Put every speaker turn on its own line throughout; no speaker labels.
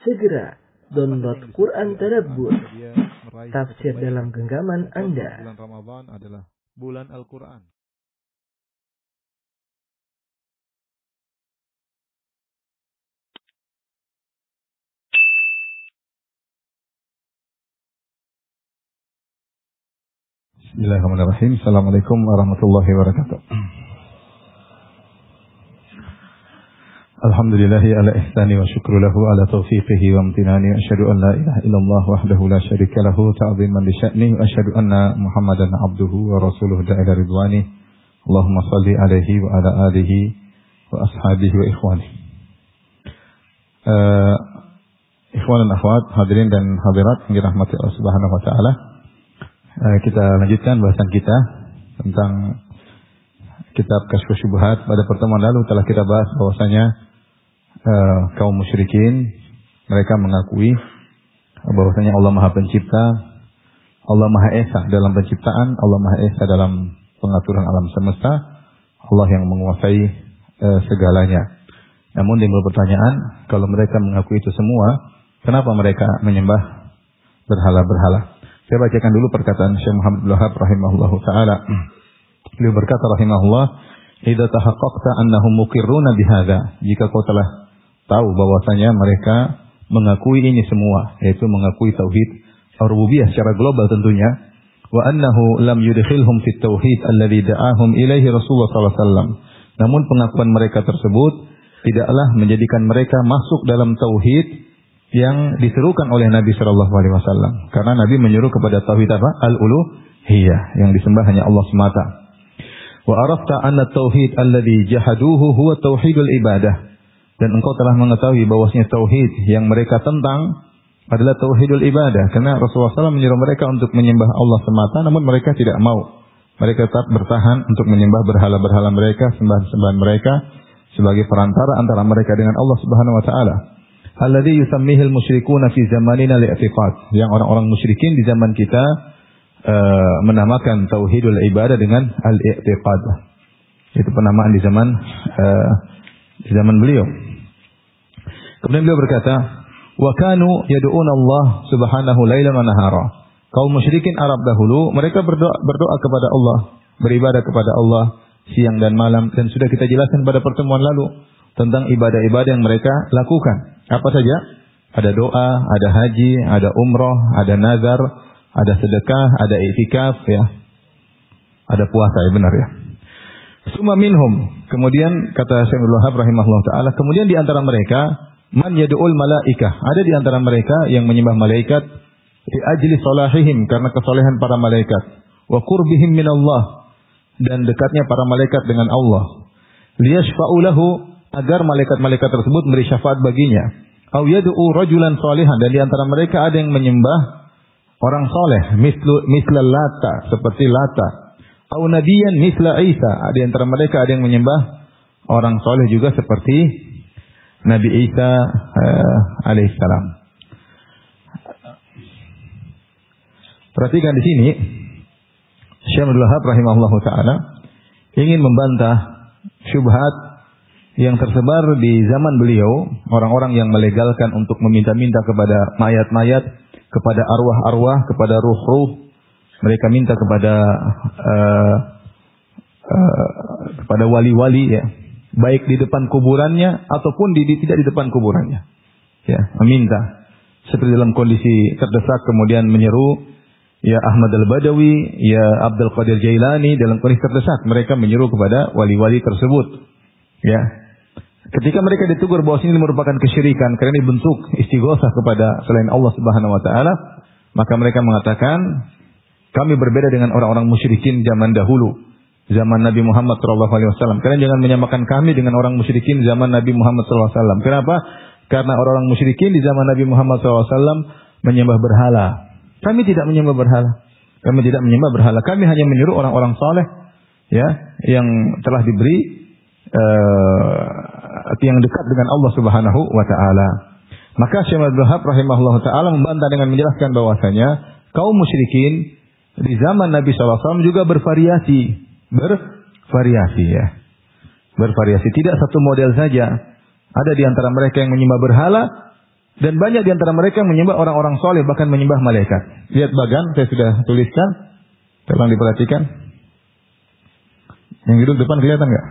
Segera download Quran Tadabbur, tafsir dalam genggaman Anda.
Bulan Ramadan adalah bulan Al-Quran. Bismillahirrahmanirrahim. Assalamualaikum warahmatullahi wabarakatuh. Alhamdulillahi ala ihsani wa syukru lahu ala taufiqihi wa amtinani. Asyhadu an la ilaha illallah wahdahu la syarika lahu ta'ziman li sya'ni. Asyhadu anna Muhammadan abduhu wa rasuluhu da'ila ridwani. Allahumma salli alaihi wa ala alihi wa ashabihi wa ikhwani. Ikhwan dan akhwat, hadirin dan hadirat yang dirahmati Allah Subhanahu wa taala. Kita lanjutkan bahasan kita tentang kitab Kasyfus Syubhat. Pada pertemuan lalu telah kita bahas bahwasanya kaum musyrikin mereka mengakui bahwasanya Allah Maha Pencipta, Allah Maha Esa dalam penciptaan, Allah Maha Esa dalam pengaturan alam semesta, Allah yang menguasai segalanya. Namun timbul pertanyaan, kalau mereka mengakui itu semua, kenapa mereka menyembah berhala-berhala? Saya bacakan dulu perkataan Syekh Muhammad Abdul Wahhab rahimahullahu taala. Beliau berkata rahimahullah, "Idza tahaqqaqta annahum muqirruna bihadza." Jika kau telah tahu bahwasanya mereka mengakui ini semua, yaitu mengakui tauhid ar-rububiyah secara global tentunya, wa annahu lam yudkhilhum fit tauhid alladzi da'ahum ilaihi Rasulullah sallallahu alaihi wasallam. Namun pengakuan mereka tersebut tidaklah menjadikan mereka masuk dalam tauhid yang diserukan oleh Nabi sallallahu alaihi wasallam. Karena Nabi menyuruh kepada tauhid apa? Al-uluhiyah, yang disembah hanya Allah semata. Wa arafta anna tauhid alladhi jahaduhu huwa tauhidul ibadah. Dan engkau telah mengetahui bahwasanya tauhid yang mereka tentang adalah tauhidul ibadah. Karena Rasulullah SAW menyuruh mereka untuk menyembah Allah semata, namun mereka tidak mau. Mereka tetap bertahan untuk menyembah berhala-berhala mereka, sembahan-sembahan mereka sebagai perantara antara mereka dengan Allah Subhanahu wa taala. Alladhi yusammihil musyrikuna fi zamanina li'tiqad. Yang orang-orang musyrikin di zaman kita menamakan tauhidul ibadah dengan al-i'tiqad. Itu penamaan di zaman beliau. Kemudian beliau berkata, "Wa kanu yad'una Allah subhanahu lailan wa nahara." Kaum musyrikin Arab dahulu mereka berdoa kepada Allah, beribadah kepada Allah siang dan malam, dan sudah kita jelaskan pada pertemuan lalu tentang ibadah-ibadah yang mereka lakukan. Apa saja? Ada doa, ada haji, ada umrah, ada nazar, ada sedekah, ada i'tikaf, ya. Ada puasa, ya benar ya. Summa minhum. Kemudian kata Syekh Abdul Wahhab rahimahullah taala, kemudian di antara mereka man yad'ul malaikah. Ada di antara mereka yang menyembah malaikat li ajli salahihim, karena kesolehan para malaikat, wa qurbihim minallah, dan dekatnya para malaikat dengan Allah. Liyashfa'u lahu, agar malaikat-malaikat tersebut memberi syafaat baginya. Au yad'u rajulan salihan, dan di antara mereka ada yang menyembah orang soleh, misla Lata, seperti Lata. Au nabiyan misla Isa, di antara mereka ada yang menyembah orang soleh juga seperti Nabi Isa alaihissalam. Perhatikan di sini, Syekh Abdul Wahhab rahimahullahu taala ingin membantah syubhat yang tersebar di zaman beliau, orang-orang yang melegalkan untuk meminta-minta kepada mayat-mayat, kepada arwah-arwah, kepada ruh-ruh. Mereka minta kepada wali-wali, ya, baik di depan kuburannya ataupun tidak di depan kuburannya. Ya, meminta seperti dalam kondisi terdesak kemudian menyeru, ya Ahmad al-Badawi, ya Abdul Qadir Jailani, dalam kondisi terdesak mereka menyeru kepada wali-wali tersebut. Ya. Ketika mereka ditegur bahwa ini merupakan kesyirikan karena ini bentuk istighosah kepada selain Allah Subhanahu wa taala, maka mereka mengatakan, kami berbeda dengan orang-orang musyrikin zaman dahulu, zaman Nabi Muhammad sallallahu alaihi wasallam. Kalian jangan menyamakan kami dengan orang musyrikin zaman Nabi Muhammad sallallahu alaihi wasallam. Kenapa? Karena orang-orang musyrikin di zaman Nabi Muhammad sallallahu alaihi wasallam menyembah berhala. Kami tidak menyembah berhala. Kami tidak menyembah berhala. Kami hanya menyuruh orang-orang saleh, ya, yang telah diberi yang dekat dengan Allah Subhanahu wa taala. Maka Syekh Abdul Wahhab rahimahullahu taala membantah dengan menjelaskan bahwasanya kaum musyrikin di zaman Nabi sallallahu alaihi wasallam juga bervariasi, ya. Bervariasi, tidak satu model saja. Ada di antara mereka yang menyembah berhala, Dan banyak di antara mereka menyembah orang-orang soleh, bahkan menyembah malaikat. Lihat bagan, saya sudah tuliskan. Tolong diperhatikan. Yang hidung depan kelihatan nggak?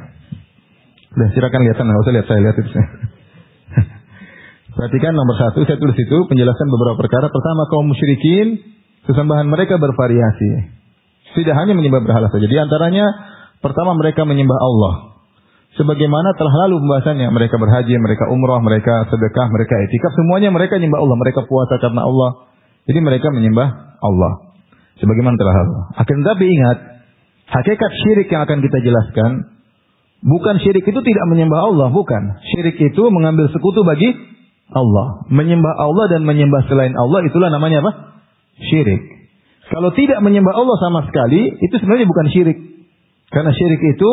Udah, silakan lihat, nggak usah lihat saya, lihat itu. Perhatikan nomor 1, saya tulis itu penjelasan beberapa perkara. Pertama, kaum musyrikin, sesembahan mereka bervariasi. Tidak hanya menyembah berhala saja. Di antaranya, pertama mereka menyembah Allah. Sebagaimana telah lalu pembahasannya, mereka berhaji, mereka umrah, mereka sedekah, mereka i'tikaf, semuanya mereka menyembah Allah, mereka puasa karena Allah. Jadi mereka menyembah Allah. Sebagaimana telah lalu. Akan tetapi ingat, hakikat syirik yang akan kita jelaskan, bukan syirik itu tidak menyembah Allah, bukan. Syirik itu mengambil sekutu bagi Allah. Menyembah Allah dan menyembah selain Allah, itulah namanya apa? Syirik. Kalau tidak menyembah Allah sama sekali, itu sebenarnya bukan syirik. Karena syirik itu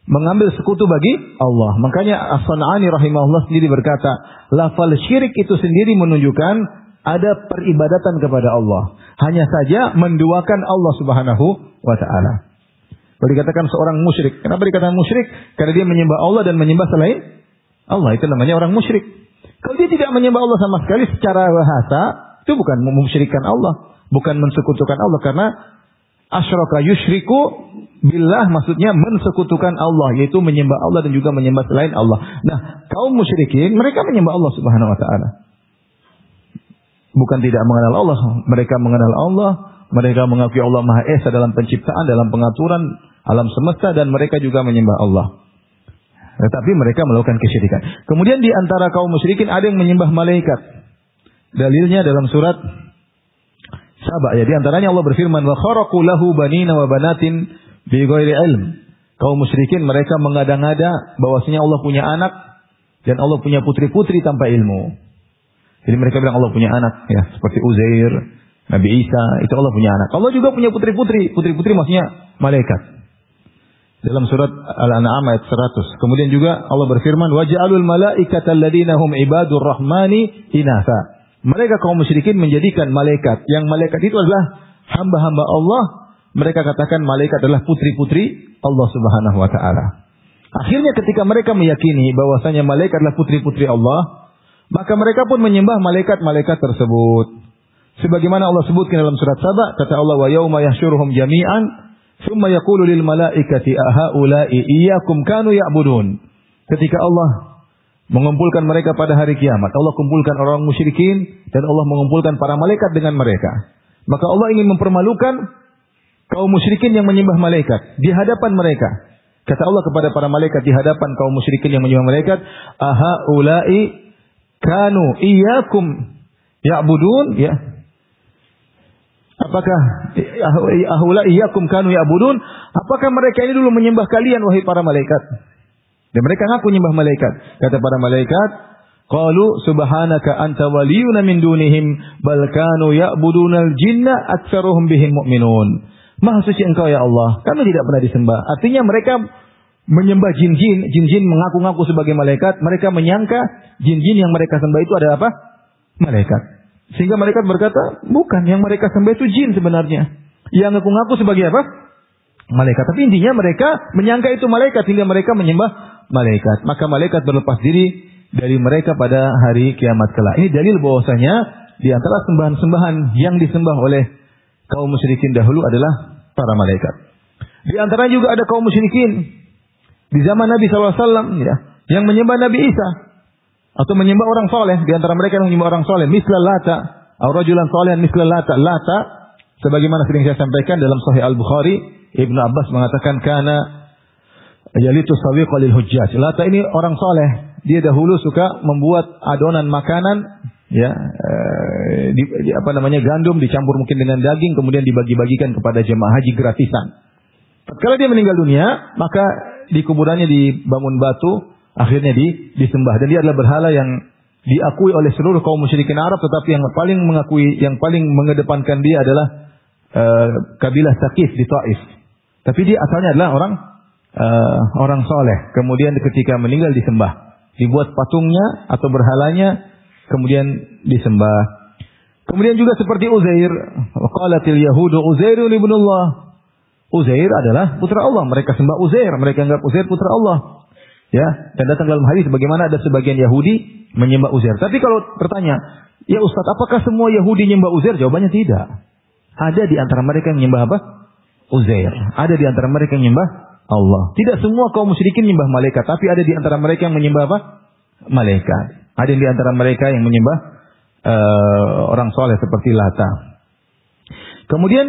mengambil sekutu bagi Allah. Makanya As-San'ani rahimahullah sendiri berkata, lafal syirik itu sendiri menunjukkan ada peribadatan kepada Allah. Hanya saja menduakan Allah Subhanahu wa ta'ala. Kalau dikatakan seorang musyrik, kenapa dikatakan musyrik? Karena dia menyembah Allah dan menyembah selain Allah, itu namanya orang musyrik. Kalau dia tidak menyembah Allah sama sekali secara bahasa, itu bukan memusyrikkan Allah, bukan mensekutukan Allah, karena asyraka yusyriku billah, maksudnya mensekutukan Allah, yaitu menyembah Allah dan juga menyembah selain Allah. Nah, kaum musyrikin mereka menyembah Allah Subhanahu wa taala. Bukan tidak mengenal Allah, mereka mengenal Allah, mereka mengakui Allah Maha Esa dalam penciptaan, dalam pengaturan alam semesta, dan mereka juga menyembah Allah. Tetapi mereka melakukan kesyirikan. Kemudian di antara kaum musyrikin ada yang menyembah malaikat. Dalilnya dalam surat Saba, ya, di antaranya Allah berfirman, wa kharaqu lahu banina wa banatin bi ghairi ilm. Kaum musyrikin mereka mengada-ngada bahwasanya Allah punya anak dan Allah punya putri-putri tanpa ilmu. Jadi mereka bilang Allah punya anak, ya, seperti Uzair, Nabi Isa, itu Allah punya anak. Allah juga punya putri-putri. Putri-putri maksudnya malaikat. Dalam surat Al-An'am ayat 100. Kemudian juga Allah berfirman, wa ja'alul malaikata alladziina hum ibadur rahmani inatha. Mereka kaum musyrikin menjadikan malaikat, yang malaikat itu adalah hamba-hamba Allah, mereka katakan malaikat adalah putri-putri Allah Subhanahu wa taala. Akhirnya ketika mereka meyakini bahwasanya malaikat adalah putri-putri Allah, maka mereka pun menyembah malaikat-malaikat tersebut. Sebagaimana Allah sebutkan dalam surat Saba, kata Allah, wa yauma yahsyuruhum jami'an tsumma yaqulu lil malaikati ahaula'i iyyakum kanu ya'budun. Ketika Allah mengumpulkan mereka pada hari kiamat, Allah kumpulkan orang musyrikin dan Allah mengumpulkan para malaikat dengan mereka. Maka Allah ingin mempermalukan kaum musyrikin yang menyembah malaikat di hadapan mereka. Kata Allah kepada para malaikat di hadapan kaum musyrikin yang menyembah malaikat, ahaula'i kanu iyyakum ya'budun, ya. Apakah ahaula'i iyyakum kanu ya'budun? Apakah mereka ini dulu menyembah kalian wahai para malaikat? Dan mereka ngaku menyembah malaikat. Kata para malaikat, qalu subhanaka anta waliyuna min dunihim bal kanu ya'budunal jinna aktsaruhum bihim mu'minun. Maha suci engkau ya Allah, kami tidak pernah disembah. Artinya mereka menyembah jin-jin, jin-jin mengaku-ngaku sebagai malaikat, mereka menyangka jin-jin yang mereka sembah itu adalah apa? Malaikat. Sehingga malaikat berkata, bukan, yang mereka sembah itu jin sebenarnya. Yang ngaku-ngaku sebagai apa? Malaikat. Tapi intinya mereka menyangka itu malaikat sehingga mereka menyembah malaikat. Maka malaikat berlepas diri dari mereka pada hari kiamat kelak. Ini dalil bahwasanya di antara sembahan-sembahan yang disembah oleh kaum musyrikin dahulu adalah para malaikat. Di antara juga ada kaum musyrikin di zaman Nabi SAW, ya, yang menyembah Nabi Isa atau menyembah orang soleh. Di antara mereka yang menyembah orang soleh, misla Lata, atau rajulan solehan misla Lata. Lata, sebagaimana sering saya sampaikan dalam Sahih Al-Bukhari, Ibnu Abbas mengatakan kana yalitu sawiqa lil hujjaj. Lata ini orang soleh. Dia dahulu suka membuat adonan makanan, ya, gandum dicampur mungkin dengan daging, kemudian dibagi-bagikan kepada jemaah haji gratisan. Kalau dia meninggal dunia, maka di kuburannya dibangun batu, akhirnya disembah. Dan dia adalah berhala yang diakui oleh seluruh kaum musyrikin Arab, tetapi yang paling mengedepankan dia adalah kabilah Saqif di Taif. Tapi dia asalnya adalah orang soleh. Kemudian ketika meninggal disembah, dibuat patungnya atau berhalanya, kemudian disembah. Kemudian juga seperti Uzair, qalatil yahudu Uzairun ibnullah. Uzair adalah putra Allah. Mereka sembah Uzair, mereka anggap Uzair putra Allah. Ya, dan datang dalam hadis bagaimana ada sebagian Yahudi menyembah Uzair. Tapi kalau bertanya, ya Ustaz, apakah semua Yahudi menyembah Uzair? Jawabannya tidak. Ada di antara mereka yang menyembah apa? Uzair. Ada di antara mereka yang menyembah Allah. Tidak semua kaum musyrikin menyembah malaikat, tapi ada di antara mereka yang menyembah apa? Malaikat. Ada di antara mereka yang menyembah orang soleh seperti Lata. Kemudian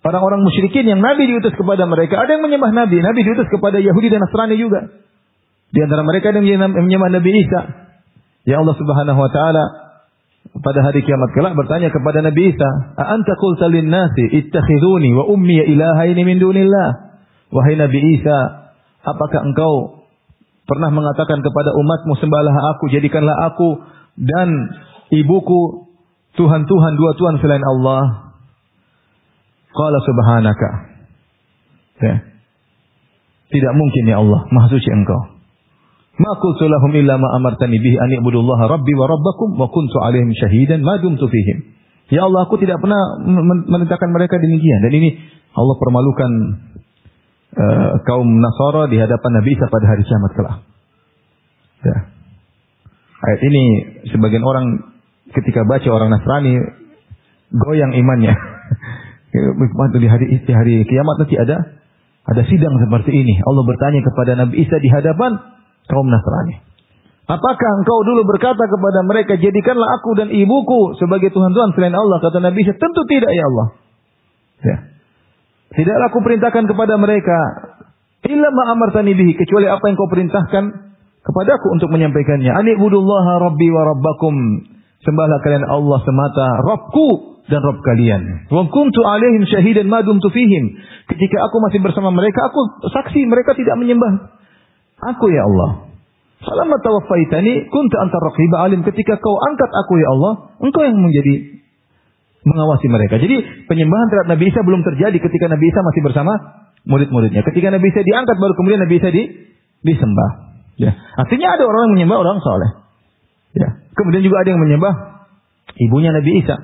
orang-orang musyrikin yang Nabi diutus kepada mereka, ada yang menyembah Nabi. Nabi diutus kepada Yahudi dan Nasrani juga. Di antara mereka ada yang menyembah Nabi Isa. Ya Allah Subhanahu wa taala pada hari kiamat kelak bertanya kepada Nabi Isa, "A anta qulta lin-nasi ittakhiduni wa ummi ilahaini min dunillah?" Wahai Nabi Isa, apakah engkau pernah mengatakan kepada umatmu, sembahlah aku, jadikanlah aku dan ibuku Tuhan-Tuhan, dua Tuhan selain Allah? Qala subhanaka. Ya. Tidak mungkin ya Allah, Maha suci Engkau. Ma qultu lahum illa ma amartani bihi an i'budullaha rabbi wa rabbakum wa kuntu 'alaihim syahidan ma dumtu fihim. Ya Allah, aku tidak pernah memerintahkan mereka demikian. Dan ini Allah permalukan kaum Nasara di hadapan Nabi Isa pada hari kiamat kelak. Ya. Ayat ini sebagian orang ketika baca orang Nasrani goyang imannya. Di hari kiamat nanti ada sidang seperti ini. Allah bertanya kepada Nabi Isa di hadapan kaum Nasrani. Apakah engkau dulu berkata kepada mereka, jadikanlah aku dan ibuku sebagai Tuhan-Tuhan selain Allah? Kata Nabi Isa, tentu tidak ya Allah. Ya. Tidaklah aku perintahkan kepada mereka illa ma amartani bihi, kecuali apa yang kau perintahkan kepadaku untuk menyampaikannya. Ani'budullaha rabbi wa rabbakum. Sembahlah kalian Allah semata, Rabbku dan Rabb kalian. Wa kuntu 'alaihim syahidan ma dumtu fihim. Ketika aku masih bersama mereka, aku saksi mereka tidak menyembah aku ya Allah. Falamma tawaffaitani kunta anta raqiba alim. Ketika kau angkat aku ya Allah, engkau yang menjadi mengawasi mereka. Jadi penyembahan terhadap Nabi Isa belum terjadi ketika Nabi Isa masih bersama murid-muridnya. Ketika Nabi Isa diangkat baru kemudian Nabi Isa disembah. Ya. Artinya ada orang yang menyembah orang soleh. Ya. Kemudian juga ada yang menyembah ibunya Nabi Isa,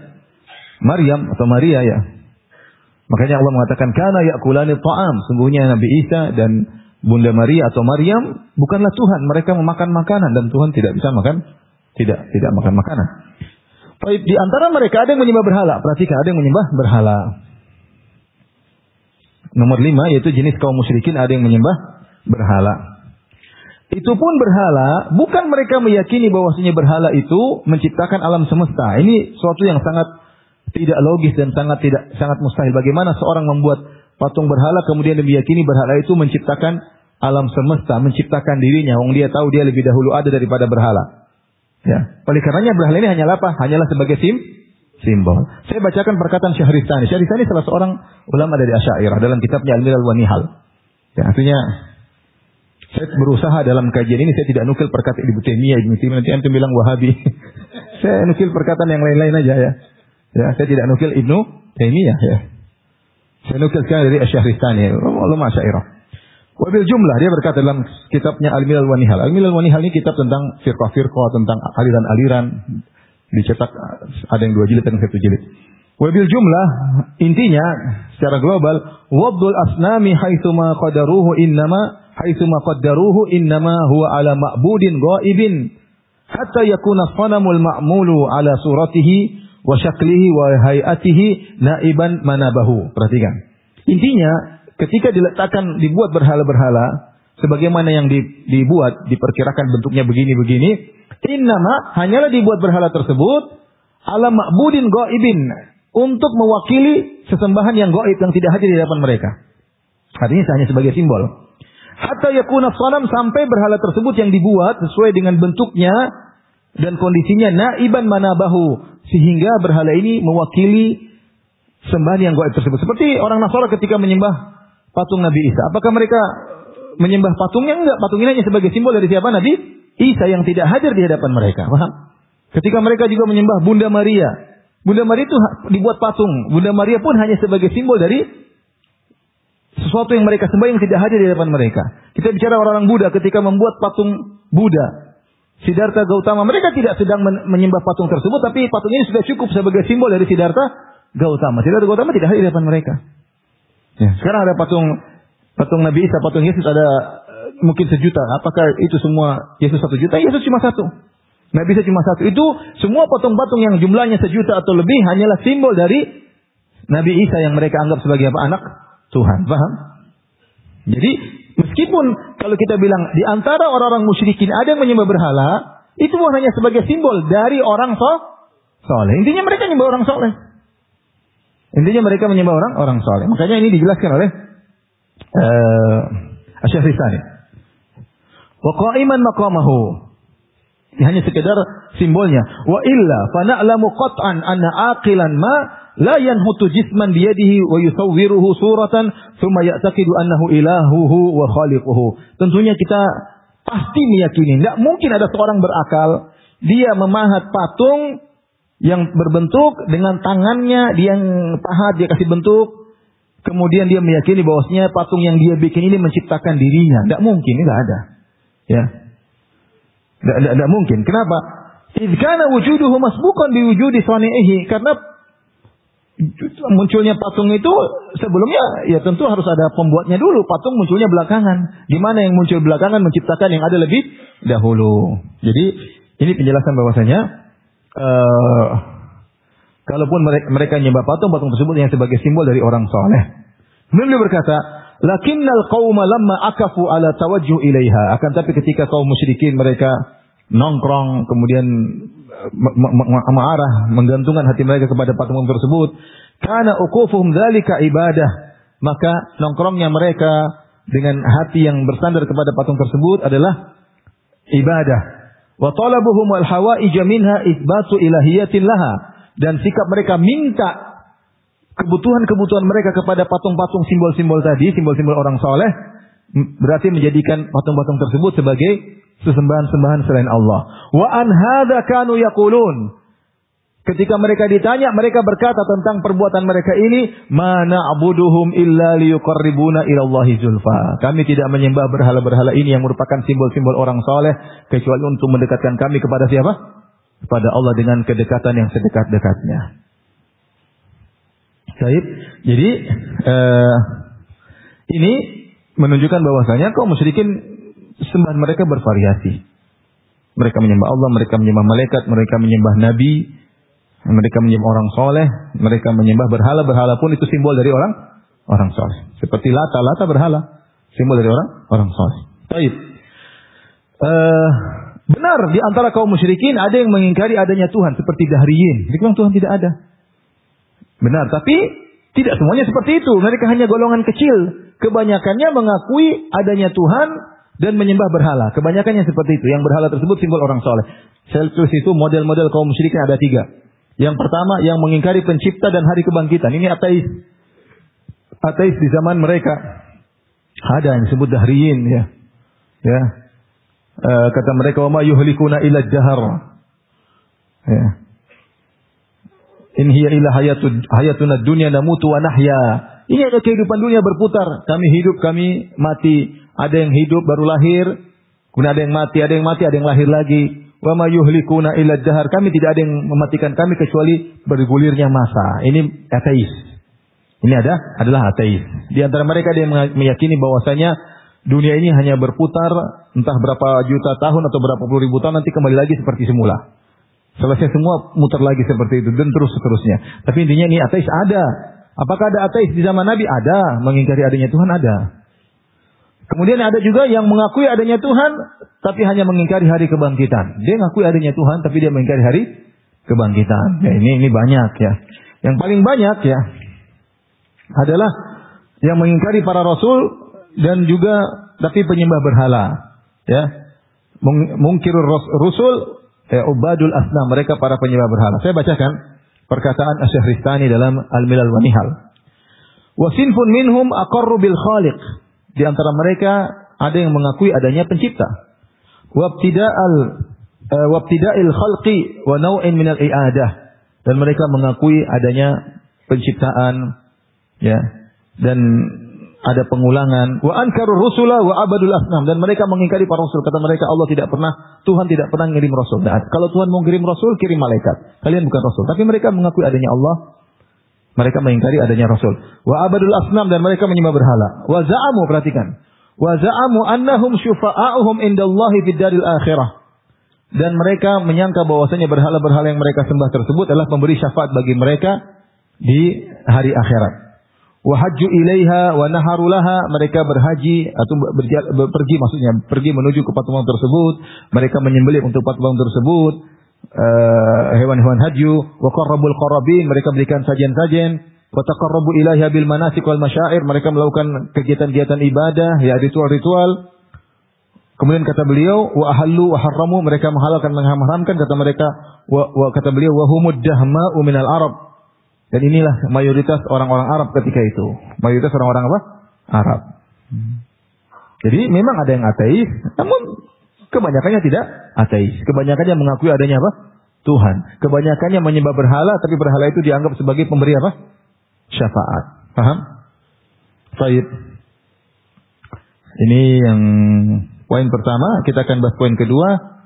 Maryam atau Maria ya. Makanya Allah mengatakan kana ya'kulani ta'am. Sungguhnya Nabi Isa dan Bunda Maria atau Maryam bukanlah Tuhan, mereka memakan makanan dan Tuhan tidak bisa makan tidak makan makanan. Di antara mereka ada yang menyembah berhala. Perhatikan, ada yang menyembah berhala. Nomor 5 yaitu jenis kaum musyrikin ada yang menyembah berhala. Itu pun berhala, bukan mereka meyakini bahwasanya berhala itu menciptakan alam semesta. Ini suatu yang sangat tidak logis dan sangat mustahil. Bagaimana seorang membuat patung berhala kemudian meyakini berhala itu menciptakan alam semesta, menciptakan dirinya. Wong dia tahu dia lebih dahulu ada daripada berhala. Ya. Oleh karenanya berhala ini hanyalah apa? Hanyalah sebagai simbol. Saya bacakan perkataan Syahristani. Syahristani salah seorang ulama dari Asy'ariyah dalam kitabnya Al-Milal wa Nihal. Ya, artinya saya berusaha dalam kajian ini saya tidak nukil perkataan Ibnu Taimiyah, nanti antum bilang Wahabi. Saya nukil perkataan yang lain-lain aja ya. Ya, saya tidak nukil Ibnu Taimiyah ya. Saya nukil sekali dari Syahristani, ulama Asy'ariyah. Wabil jumlah dia berkata dalam kitabnya Al-Milal wa Nihal. Al-Milal wa Nihal ini kitab tentang firqah-firqah, tentang aliran-aliran. Dicetak ada yang 2 jilid dan 1 jilid. Wabil jumlah intinya secara global wabdul asnami haitsuma qadaruhu innama huwa ala ma'budin ghaibin hatta yakuna sanamul ma'mulu ala suratihi wa syaklihi wa hayatihi naiban manabahu. Perhatikan. Intinya ketika dibuat berhala-berhala sebagaimana yang dibuat, diperkirakan bentuknya begini-begini, innama hanyalah dibuat berhala tersebut ala ma'budin ghaibin, untuk mewakili sesembahan yang gaib yang tidak hadir di hadapan mereka. Artinya hanya sebagai simbol. Hatta yakuna sanam, sampai berhala tersebut yang dibuat sesuai dengan bentuknya dan kondisinya naiban manabahu, sehingga berhala ini mewakili sembahan yang gaib tersebut. Seperti orang Nasara ketika menyembah patung Nabi Isa. Apakah mereka menyembah patungnya? Enggak. Patung ini hanya sebagai simbol dari siapa? Nabi Isa yang tidak hadir di hadapan mereka. Paham? Ketika mereka juga menyembah Bunda Maria. Bunda Maria itu dibuat patung. Bunda Maria pun hanya sebagai simbol dari sesuatu yang mereka sembah yang tidak hadir di hadapan mereka. Kita bicara orang-orang Buddha ketika membuat patung Buddha, Siddhartha Gautama. Mereka tidak sedang menyembah patung tersebut, tapi patung ini sudah cukup sebagai simbol dari Siddhartha Gautama. Siddhartha Gautama tidak hadir di hadapan mereka. Ya, sekarang ada patung Nabi Isa, patung Yesus ada mungkin 1 juta. Apakah itu semua Yesus 1 juta? Yesus cuma 1. Nggak bisa cuma 1. Itu semua patung-patung yang jumlahnya 1 juta atau lebih hanyalah simbol dari Nabi Isa yang mereka anggap sebagai apa? Anak Tuhan. Paham? Jadi meskipun kalau kita bilang di antara orang-orang musyrikin ada yang menyembah berhala, itu bukan hanya sebagai simbol dari orang soleh. Intinya mereka menyembah orang soleh. Intinya mereka menyembah orang soleh. Makanya ini dijelaskan oleh Asy-Syaikh Ristani. Wa qa'iman maqamahu. Hanya sekedar simbolnya. Wa illa fa na'lamu qat'an anna aqilan ma la yanhutu jisman biyadihi wa yusawwiruhu suratan thumma ya'taqidu annahu ilahuhu wa khaliquhu. Tentunya kita pasti meyakini enggak mungkin ada seorang berakal dia memahat patung yang berbentuk dengan tangannya, dia yang pahat, dia kasih bentuk, kemudian dia meyakini bahwasanya patung yang dia bikin ini menciptakan dirinya. Enggak mungkin, enggak ada. Ya. Enggak mungkin. Kenapa? Idz kana wujuduhu masbuqan bi wujudi sani'ihi. Karena munculnya patung itu sebelumnya ya tentu harus ada pembuatnya dulu. Patung munculnya belakangan. Di mana yang muncul belakangan menciptakan yang ada lebih dahulu. Jadi ini penjelasan bahwasanya kalaupun mereka nyembah patung tersebut yang sebagai simbol dari orang saleh. Kemudian beliau berkata, "Lakinnal qauma lamma akafu ala tawajjuh ilaiha." Akan tapi ketika kaum musyrikin mereka nongkrong kemudian mengarah menggantungkan hati mereka kepada patung tersebut, kana uqufuhum dzalika ibadah. Maka nongkrongnya mereka dengan hati yang bersandar kepada patung tersebut adalah ibadah. Wa talabuhum wal hawaij minha itsbatu ilahiyatin laha, dan sikap mereka minta kebutuhan-kebutuhan mereka kepada patung-patung simbol-simbol tadi, simbol-simbol orang soleh, berarti menjadikan patung-patung tersebut sebagai sesembahan-sembahan selain Allah. Wa an hadza kanu yaqulun. Ketika mereka ditanya, mereka berkata tentang perbuatan mereka ini, "Ma na'buduhum illa liyuqarribuna ila Allahi zulfa." Kami tidak menyembah berhala-berhala ini yang merupakan simbol-simbol orang saleh kecuali untuk mendekatkan kami kepada siapa? Kepada Allah dengan kedekatan yang sedekat-dekatnya. Baik. Jadi ini menunjukkan bahwasanya kaum musyrikin sembahan mereka bervariasi. Mereka menyembah Allah, mereka menyembah malaikat, mereka menyembah nabi, mereka menyembah orang soleh, mereka menyembah berhala pun itu simbol dari orang soleh. Seperti Lata berhala, simbol dari orang soleh. Baik. Benar di antara kaum musyrikin ada yang mengingkari adanya Tuhan seperti Dahriyin. Mereka bilang Tuhan tidak ada. Benar, tapi tidak semuanya seperti itu. Mereka hanya golongan kecil. Kebanyakannya mengakui adanya Tuhan dan menyembah berhala. Kebanyakannya seperti itu. Yang berhala tersebut simbol orang soleh. Saya tulis itu model-model kaum musyrikin ada 3. Yang pertama yang mengingkari pencipta dan hari kebangkitan. Ini ateis. Ateis di zaman mereka. Ada yang disebut Dahriyin ya. Ya. Kata mereka wa ma yuhlikuna illa jahar. Ya. In hiya illa hayatuna dunya namutu wa nahya. Ini ada kehidupan dunia berputar. Kami hidup, kami mati. Ada yang hidup baru lahir, kemudian ada yang mati, ada yang lahir lagi. Wa ma yuhlikuna illa dahar. Kami tidak ada yang mematikan kami kecuali bergulirnya masa. Ini ateis. Ini adalah ateis. Di antara mereka ada yang meyakini bahwasanya dunia ini hanya berputar entah berapa juta tahun atau berapa puluh ribu tahun nanti kembali lagi seperti semula. Selesai semua muter lagi seperti itu dan terus seterusnya. Tapi intinya ini ateis ada. Apakah ada ateis di zaman Nabi? Ada. Mengingkari adanya Tuhan ada. Kemudian ada juga yang mengakui adanya Tuhan, tapi hanya mengingkari hari kebangkitan. Dia mengakui adanya Tuhan, tapi dia mengingkari hari kebangkitan. Ya, ini banyak ya. Yang paling banyak ya adalah yang mengingkari para rasul dan juga tapi penyembah berhala. Ya, mungkirur rusul, ubadul asnam, mereka para penyembah berhala. Saya bacakan perkataan Asy-Syaikh Ristani dalam Al-Milal wa Nihal. Wa sinfun minhum aqarru bil khaliq. Di antara mereka ada yang mengakui adanya pencipta. Wabtida'il khalqi wa naw'in minal i'adah. Dan mereka mengakui adanya penciptaan ya, dan ada pengulangan. Wa ankarur rusula wa abadul asnam, dan mereka mengingkari para rasul. Kata mereka Tuhan tidak pernah ngirim rasul. Nah, kalau Tuhan mau ngirim rasul, kirim malaikat. Kalian bukan rasul. Tapi mereka mengakui adanya Allah. Mereka mengingkari adanya rasul. Wa abadul asnam, dan mereka menyembah berhala. Wa za'amu, perhatikan. wa za'amu annahum syufa'a'uhum indallahi fid daril akhirah. Dan mereka menyangka bahwasanya berhala-berhala yang mereka sembah tersebut adalah pemberi syafaat bagi mereka di hari akhirat. Wa hajju ilaiha wa naharu laha, mereka berhaji atau pergi menuju ke patung tersebut, mereka menyembelih untuk patung tersebut hewan-hewan haji, wa qarrabul qarabin, mereka berikan sajian-sajian, wa taqarrabu ilaiha bil manasik wal masyair, mereka melakukan kegiatan-kegiatan ibadah, ya ritual-ritual. Kemudian kata beliau, wa ahallu wa harramu, mereka menghalalkan mengharamkan, kata mereka, kata beliau, wa humud dahma'u minal Arab. Dan inilah mayoritas orang-orang Arab ketika itu. Mayoritas orang-orang apa? Arab. Jadi memang ada yang ateis, namun kebanyakannya tidak ateis. Kebanyakannya mengakui adanya apa? Tuhan. Kebanyakannya menyembah berhala, tapi berhala itu dianggap sebagai pemberi apa? Syafaat. Paham? Baik. Ini yang poin pertama. Kita akan bahas poin kedua.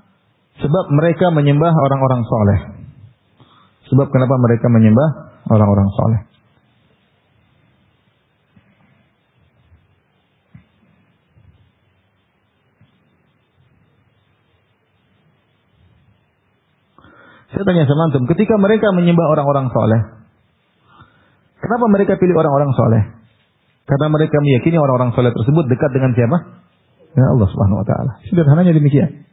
Sebab mereka menyembah orang-orang soleh. Sebab kenapa mereka menyembah orang-orang soleh. Saya tanya sama antum, ketika mereka menyembah orang-orang soleh, kenapa mereka pilih orang-orang soleh? Karena mereka meyakini orang-orang soleh tersebut dekat dengan siapa? Ya Allah Subhanahu Wa Taala. Sederhananya demikian.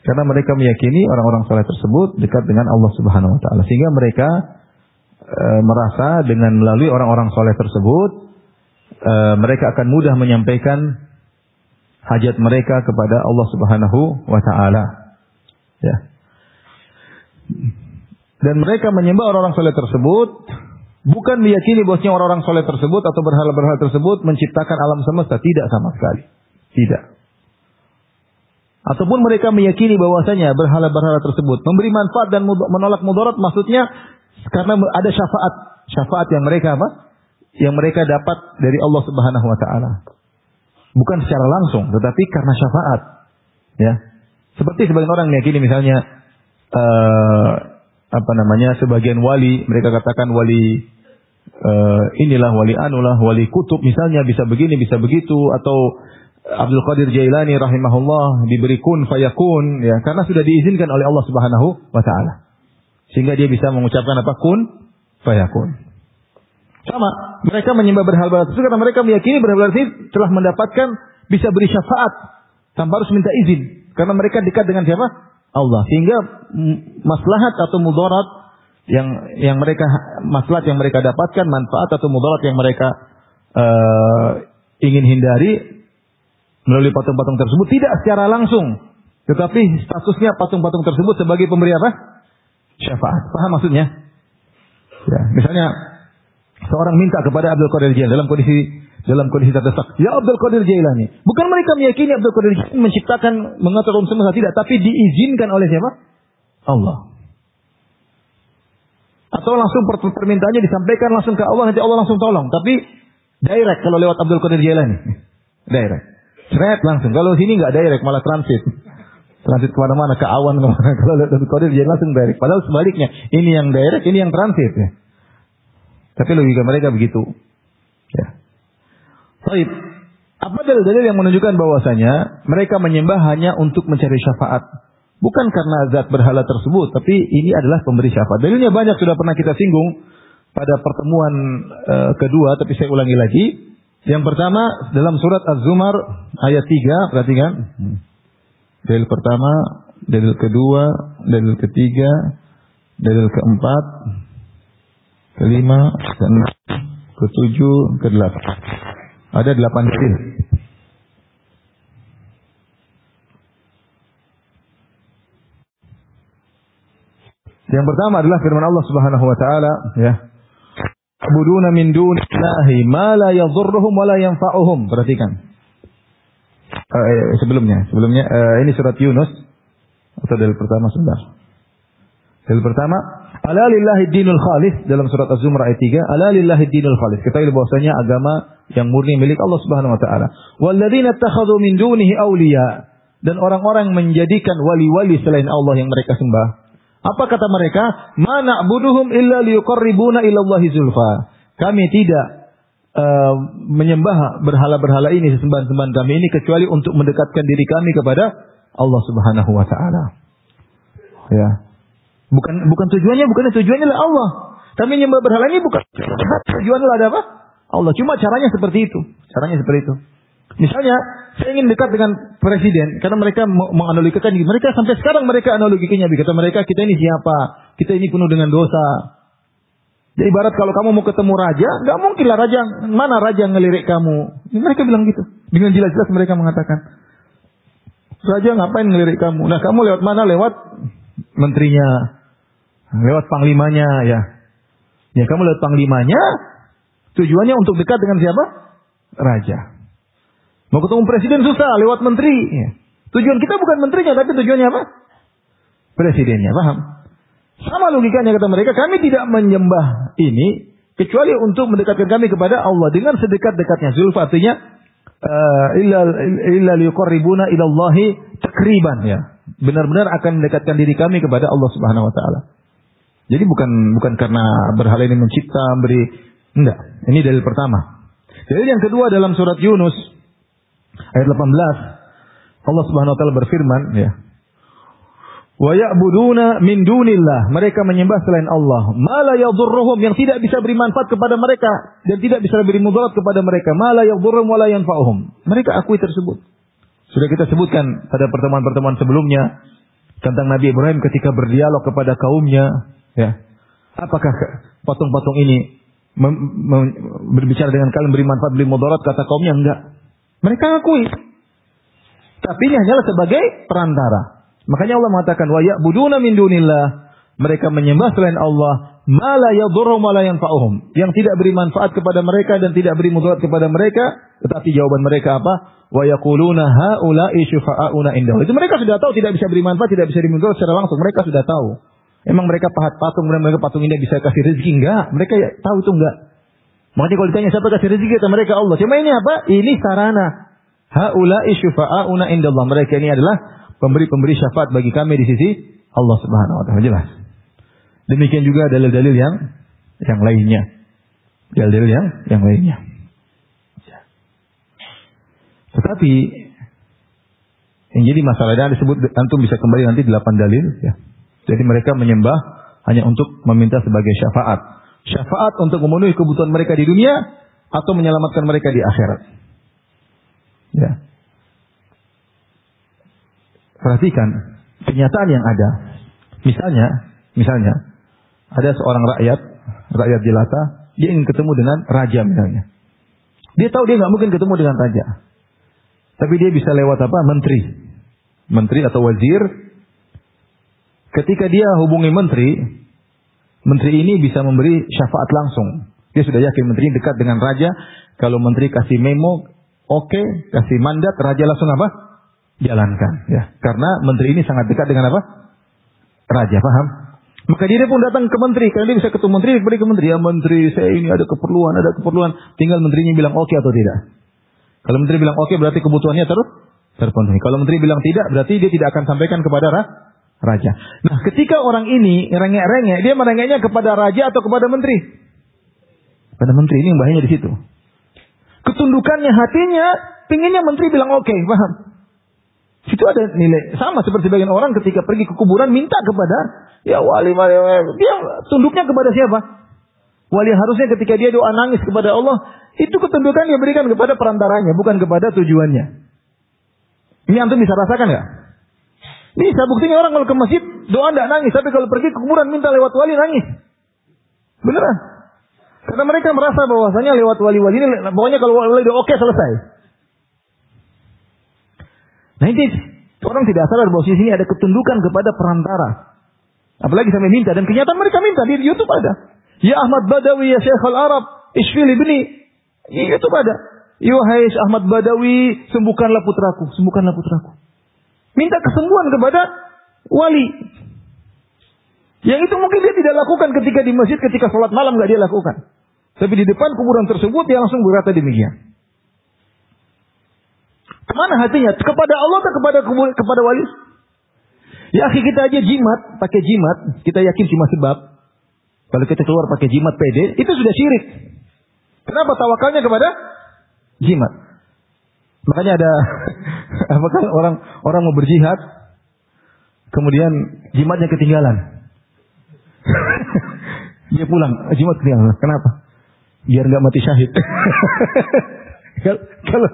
Karena mereka meyakini orang-orang soleh tersebut dekat dengan Allah Subhanahu Wa Taala, sehingga mereka merasa dengan melalui orang-orang soleh tersebut mereka akan mudah menyampaikan hajat mereka kepada Allah Subhanahu Wa Taala. Ya. Dan mereka menyembah orang-orang soleh tersebut bukan meyakini bahwasanya orang-orang soleh tersebut atau berhala-berhala tersebut menciptakan alam semesta, tidak sama sekali. Tidak. Ataupun mereka meyakini bahwasanya berhala-berhala tersebut memberi manfaat dan menolak mudarat, maksudnya karena ada syafaat yang mereka apa? Yang mereka dapat dari Allah Subhanahu Wa Taala. Bukan secara langsung, tetapi karena syafaat. Ya. Seperti sebagian orang meyakini misalnya sebagian wali, mereka katakan wali inilah wali anulah, wali kutub misalnya, bisa begini, bisa begitu, atau Abdul Qadir Jailani rahimahullah diberi kun fayakun, ya, karena sudah diizinkan oleh Allah Subhanahu Wa Taala. Sehingga dia bisa mengucapkan apa? Kun fayakun. Sama, mereka menyembah berhala-berhala tersebut karena mereka meyakini berhala-berhala itu telah mendapatkan, bisa beri syafaat tanpa harus minta izin, karena mereka dekat dengan siapa? Allah. Sehingga maslahat atau mudarat yang mereka dapatkan, manfaat atau mudarat yang mereka ingin hindari melalui patung-patung tersebut tidak secara langsung, tetapi statusnya patung-patung tersebut sebagai pemberi apa? Syafaat. Paham maksudnya? Ya, misalnya seorang minta kepada Abdul Qadir Jailani dalam kondisi terdesak, ya Abdul Qadir Jailani. Bukan mereka meyakini Abdul Qadir Jailani menciptakan, mengatur alam semesta, tidak, tapi diizinkan oleh siapa? Allah. Atau langsung permintaannya disampaikan langsung ke Allah, nanti Allah langsung tolong. Tapi direct kalau lewat Abdul Qadir Jailani. Direct. Seret langsung. Kalau sini nggak direct, malah transit. Transit kemana-mana, ke awan kemana. Kalau lewat Abdul Qadir Jailani langsung direct. Padahal sebaliknya, ini yang direct, ini yang transit. Ya. Tapi logika mereka begitu. Ya. Baik. Apa dalil-dalil yang menunjukkan bahwasanya mereka menyembah hanya untuk mencari syafaat? Bukan karena zat berhala tersebut, tapi ini adalah pemberi syafaat. Dalilnya banyak, sudah pernah kita singgung pada pertemuan kedua, tapi saya ulangi lagi. Yang pertama dalam surat Az-Zumar ayat 3, perhatikan. Dalil pertama, dalil kedua, dalil ketiga, dalil keempat, kelima, keenam, ketujuh, kedelapan. Ada 8 dalil. Yang pertama adalah firman Allah Subhanahu Wa Taala, ya. Abuduna min dunillahi ma la yadhurruhum wa la yanfa'uhum. Perhatikan. Sebelumnya ini surat Yunus atau dalil pertama sebentar. Dalil pertama, ala lillahi dinul khalis, dalam surat Az-Zumar ayat 3, ala lillahi dinul khalis. Ketahui bahwasanya agama yang murni milik Allah Subhanahu Wa Taala. Walladzina ittakhadhu min dunihi awliya, dan orang-orang menjadikan wali-wali selain Allah yang mereka sembah. Apa kata mereka? Ma na'buduhum illa liyuqarribuna ila Allahi zulfa. Kami tidak menyembah berhala-berhala ini, sesembahan-sembahan kami ini, kecuali untuk mendekatkan diri kami kepada Allah Subhanahu wa taala. Ya. Bukan tujuannya adalah Allah. Kami menyembah berhala ini bukan tujuannya adalah apa? Allah. Cuma caranya seperti itu. Misalnya, saya ingin dekat dengan presiden karena mereka menganalogikan diri. Mereka sampai sekarang mereka analogikannya. Kata mereka, kita ini siapa? Kita ini penuh dengan dosa. Jadi ibarat kalau kamu mau ketemu raja, nggak mungkinlah mana raja ngelirik kamu. Mereka bilang gitu. Dengan jelas-jelas mereka mengatakan, raja ngapain ngelirik kamu? Nah, kamu lewat mana? Lewat menterinya, lewat panglimanya, ya. Ya, kamu lewat panglimanya. Tujuannya untuk dekat dengan siapa? Raja. Mau ketemu presiden susah, lewat menteri. Ya. Tujuan kita bukan menterinya, tapi tujuannya apa? Presidennya, paham? Sama logikanya kata mereka, kami tidak menyembah ini kecuali untuk mendekatkan kami kepada Allah dengan sedekat-dekatnya. Zulfa artinya illa liqarribuna ila Allahi takriban, ya. Benar-benar akan mendekatkan diri kami kepada Allah Subhanahu wa taala. Jadi bukan karena berhala ini mencipta, enggak. Ini dalil pertama. Dalil yang kedua dalam surat Yunus ayat 18. Allah Subhanahu wa taala berfirman, ya. Wa ya'buduna min dunillah, mereka menyembah selain Allah, ma la yadhurruhum, yang tidak bisa beri manfaat kepada mereka dan tidak bisa beri mudarat kepada mereka, ma la yadhurruhum wa la yanfa'uhum. Mereka akui tersebut. Sudah kita sebutkan pada pertemuan-pertemuan sebelumnya tentang Nabi Ibrahim ketika berdialog kepada kaumnya, ya. Apakah patung-patung ini berbicara dengan kalian beri manfaat, beri mudarat? Kata kaumnya enggak. Mereka akui. Tapi ini hanyalah sebagai perantara. Makanya Allah mengatakan wa ya'buduna min dunillah, mereka menyembah selain Allah, ma la yadhurruhum wa la yanfa'uhum, yang tidak beri manfaat kepada mereka dan tidak beri mudarat kepada mereka. Tetapi jawaban mereka apa? Wa yaquluna haula'i syufa'auna indahu. Itu mereka sudah tahu tidak bisa beri manfaat, tidak bisa dimudarat secara langsung. Mereka sudah tahu. Emang mereka pahat patung, mereka patung ini bisa kasih rezeki? Enggak. Mereka tahu itu enggak. Makanya kalau ditanya siapa kasih rezeki, kata mereka Allah. Cuma ini apa? Ini sarana. Haula'i syufa'auna indallah. Mereka ini adalah pemberi syafaat bagi kami di sisi Allah Subhanahu wa taala. Jelas. Demikian juga dalil-dalil yang lainnya. Dalil-dalil yang lainnya. Tetapi yang jadi masalahnya disebut, antum bisa kembali nanti 8 dalil, ya. Jadi mereka menyembah hanya untuk meminta sebagai syafaat. Syafaat untuk memenuhi kebutuhan mereka di dunia atau menyelamatkan mereka di akhirat. Ya. Perhatikan kenyataan yang ada. Misalnya ada seorang rakyat jelata, dia ingin ketemu dengan raja misalnya. Dia tahu dia nggak mungkin ketemu dengan raja. Tapi dia bisa lewat apa? Menteri atau wazir. Ketika dia hubungi menteri ini bisa memberi syafaat langsung. Dia sudah yakin menteri dekat dengan raja. Kalau menteri kasih memo, oke, kasih mandat, raja langsung apa? Jalankan, ya. Karena menteri ini sangat dekat dengan apa? Raja, paham? Maka dia pun datang ke menteri, karena dia bisa ketemu menteri, pergi ke menteri. Ya menteri, saya ini ada keperluan. Tinggal menterinya bilang oke atau tidak. Kalau menteri bilang oke, berarti kebutuhannya terpenuhi. Kalau menteri bilang tidak, berarti dia tidak akan sampaikan kepada raja. Nah, ketika orang ini rengek-rengek, dia merengeknya kepada raja atau kepada menteri? Pada menteri. Ini yang bahayanya di situ. Ketundukannya hatinya, pinginnya menteri bilang oke, paham? Itu ada nilai. Sama seperti sebagian orang ketika pergi ke kuburan minta kepada ya wali. Dia tunduknya kepada siapa? Wali. Harusnya ketika dia doa nangis kepada Allah, itu ketundukan dia berikan kepada perantaranya, bukan kepada tujuannya. Ini antum bisa rasakan nggak? Bisa. Buktinya orang kalau ke masjid doa tidak nangis, tapi kalau pergi ke kuburan minta lewat wali nangis. Beneran? Karena mereka merasa bahwasanya lewat wali-wali ini, pokoknya kalau wali doa oke, selesai. Nah ini orang tidak sadar bahwa di sini ada ketundukan kepada perantara. Apalagi sampai minta, dan kenyataan mereka minta di YouTube ada. Ya Ahmad Badawi, ya Syekh Al-Arab, Ishfil ibni. Di YouTube ada. Ya wahai Ahmad Badawi, sembuhkanlah putraku, sembuhkanlah putraku. Minta kesembuhan kepada wali. Yang itu mungkin dia tidak lakukan ketika di masjid, ketika sholat malam nggak dia lakukan. Tapi di depan kuburan tersebut dia langsung berkata demikian. Kemana hatinya? Kepada Allah atau kepada wali? Ya akhi, kita aja pakai jimat, kita yakin cuma sebab. Kalau kita keluar pakai jimat pede, itu sudah syirik. Kenapa tawakalnya kepada jimat? Makanya ada apakah orang mau berjihad kemudian jimatnya ketinggalan. Dia pulang, jimat ketinggalan. Kenapa? Biar enggak mati syahid. Kalau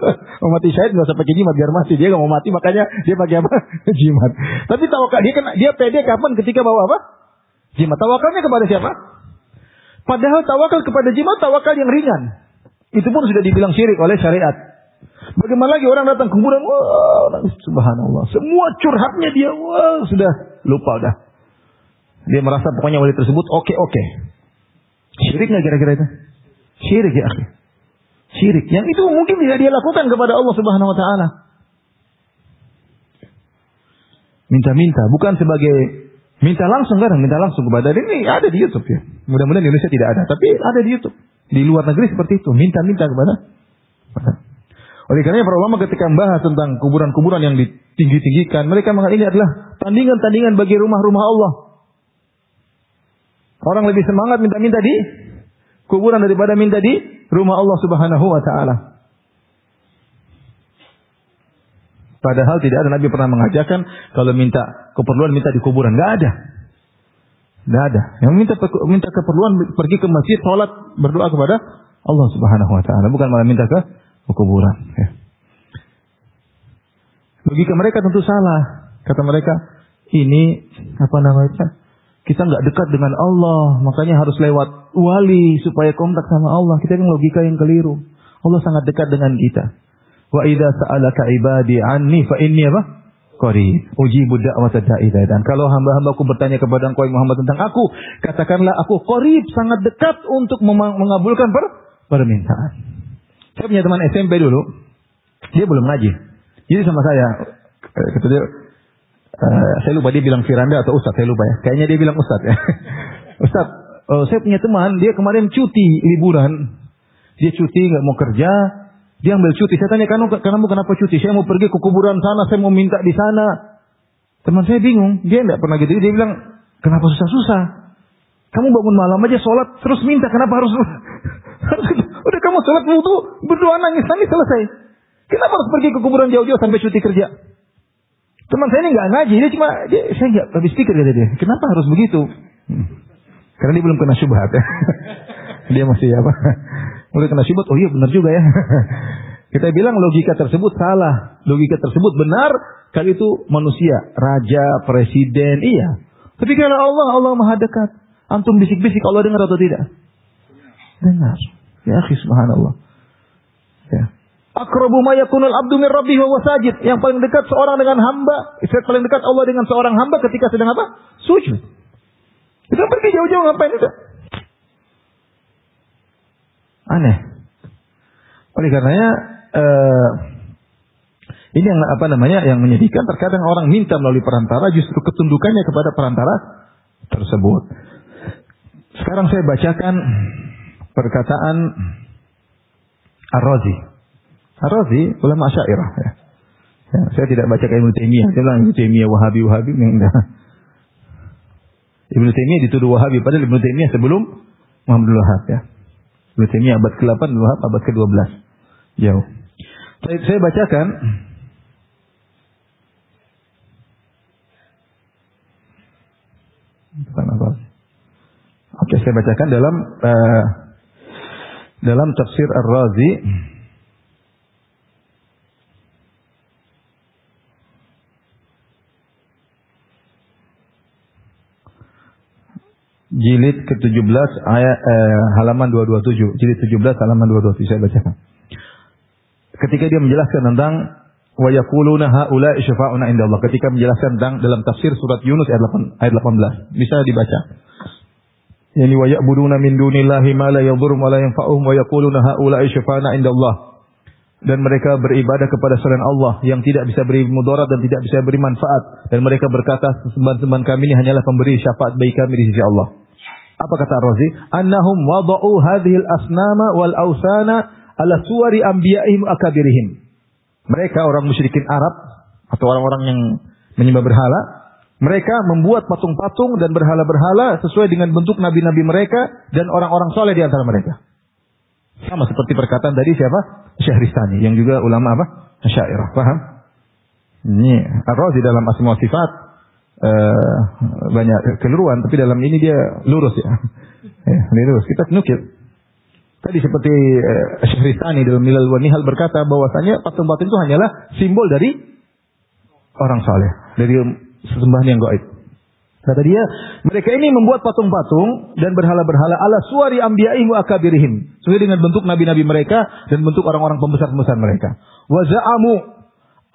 mau mati syahid nggak usah pakai jimat, biar mati. Dia nggak mau mati, makanya dia pakai apa? Jimat. Tapi tawakal dia pede kapan? Ketika bawa apa? Jimat. Tawakalnya kepada siapa? Padahal tawakal kepada jimat tawakal yang ringan. Itu pun sudah dibilang syirik oleh syariat. Bagaimana lagi orang datang ke kuburan, wah, subhanallah. Semua curhatnya dia, wah, sudah lupa dah. Dia merasa pokoknya wali tersebut oke. Syirik nggak kira-kira itu? Syirik ya akhi. Syirik. Yang itu mungkin tidak dia lakukan kepada Allah Subhanahu wa taala. Minta-minta, bukan sebagai minta langsung kepada dia. Ini ada di YouTube ya. Mudah-mudahan di Indonesia tidak ada, tapi ada di YouTube. Di luar negeri seperti itu, minta-minta kepada. Oleh karena para ulama ketika membahas tentang kuburan-kuburan yang ditinggi-tinggikan, mereka mengatakan ini adalah tandingan-tandingan bagi rumah-rumah Allah. Orang lebih semangat minta-minta di kuburan daripada minta di rumah Allah Subhanahu wa taala. Padahal tidak ada Nabi pernah mengajarkan kalau minta keperluan minta di kuburan, enggak ada. Yang minta keperluan pergi ke masjid, salat, berdoa kepada Allah Subhanahu wa taala, bukan malah minta ke kuburan. Ya. Logika mereka tentu salah. Kata mereka, ini apa namanya? Kita nggak dekat dengan Allah, makanya harus lewat wali supaya kontak sama Allah. Kita kan logika yang keliru. Allah sangat dekat dengan kita. Wa idza sa'alaka ibadi anni fa inni apa? Qarib. Ujibu da'watad da'i dan kalau hamba-hambaku bertanya kepada engkau Muhammad tentang aku, katakanlah aku qarib, sangat dekat untuk mengabulkan permintaan. Saya punya teman SMP dulu, dia belum ngaji. Jadi sama saya, kata dia, saya lupa dia bilang Firanda atau Ustadz, saya lupa ya. Kayaknya dia bilang Ustadz ya. Ustadz, saya punya teman, dia kemarin cuti liburan. Dia cuti, nggak mau kerja, dia ambil cuti. Saya tanya, kamu kenapa cuti? Saya mau pergi ke kuburan sana, saya mau minta di sana. Teman saya bingung, dia nggak pernah gitu. Dia bilang, kenapa susah-susah? Kamu bangun malam aja sholat, terus minta, kenapa harus udah kamu sholat wudu, berdoa nangis selesai. Kenapa harus pergi ke kuburan jauh-jauh sampai cuti kerja? Teman saya ini nggak ngaji, saya nggak habis pikir kata dia. Kenapa harus begitu? Karena dia belum kena syubhat ya. Dia masih apa? Mulai kena syubhat. Oh iya benar juga ya. Kita bilang logika tersebut salah, logika tersebut benar kalau itu manusia, raja, presiden, iya. Tapi kalau Allah Maha dekat. Antum bisik-bisik Allah dengar atau tidak? Dengar. Ya akhi subhanallah. Ya. Aqrabu ma yakunul abdu min rabbih wa huwa sajid. Yang paling dekat seorang dengan hamba, paling dekat Allah dengan seorang hamba ketika sedang apa? Sujud. Kita pergi jauh-jauh ngapain itu? Aneh. Oleh karenanya ini yang apa namanya yang menyedihkan, terkadang orang minta melalui perantara justru ketundukannya kepada perantara tersebut. Sekarang saya bacakan perkataan Ar-Razi. Ar-Razi ulama Asy'ariyah ya. Saya tidak baca Ibnu Taimiyah. Saya bilang Ibnu Taimiyah Wahabi enggak. Ibnu Taimiyah dituduh Wahabi padahal Ibnu Taimiyah sebelum Muhammad Wahab ya. Ibnu Taimiyah abad ke-8, Wahab abad ke-12. Jauh. Saya bacakan Oke, saya bacakan dalam tafsir Ar-Razi jilid ke-17 ayat halaman 227. Jilid 17 halaman 227 saya bacakan. Ketika dia menjelaskan tentang wa yaquluna haula'i syafa'una indallah, ketika menjelaskan tentang dalam tafsir surat Yunus ayat 18. Bisa dibaca. Yani wa ya'buduna min dunillahi ma la yadhurru wa la yanfa'uhum wa yaquluna haula'i syafa'una indallah. Dan mereka beribadah kepada selain Allah yang tidak bisa beri mudarat dan tidak bisa beri manfaat, dan mereka berkata sembahan-sembahan kami ini hanyalah pemberi syafaat bagi kami di sisi Allah. Apa kata Ar-Razi? Annahum wada'u hadhil asnama wal awsana ala suwari anbiya'ihim akabirihim. Mereka orang musyrikin Arab atau orang-orang yang menyembah berhala, mereka membuat patung-patung dan berhala-berhala sesuai dengan bentuk nabi-nabi mereka dan orang-orang soleh di antara mereka. Sama seperti perkataan tadi siapa? Syahristani yang juga ulama apa? Asy'ariyah. Paham? Ini Ar-Razi dalam Asma wa Sifat banyak keliruan, tapi dalam ini dia lurus ya. Lurus. Kita nukil. Tadi seperti Syahristani dalam Milal wa Nihal berkata bahwasanya patung-patung itu hanyalah simbol dari orang saleh, dari sesembahan yang gaib. Kata dia, mereka ini membuat patung-patung dan berhala-berhala ala suwari anbiya'ihim wa akabirihim, sesuai dengan bentuk nabi-nabi mereka dan bentuk orang-orang pembesar-pembesar mereka. Wa za'amu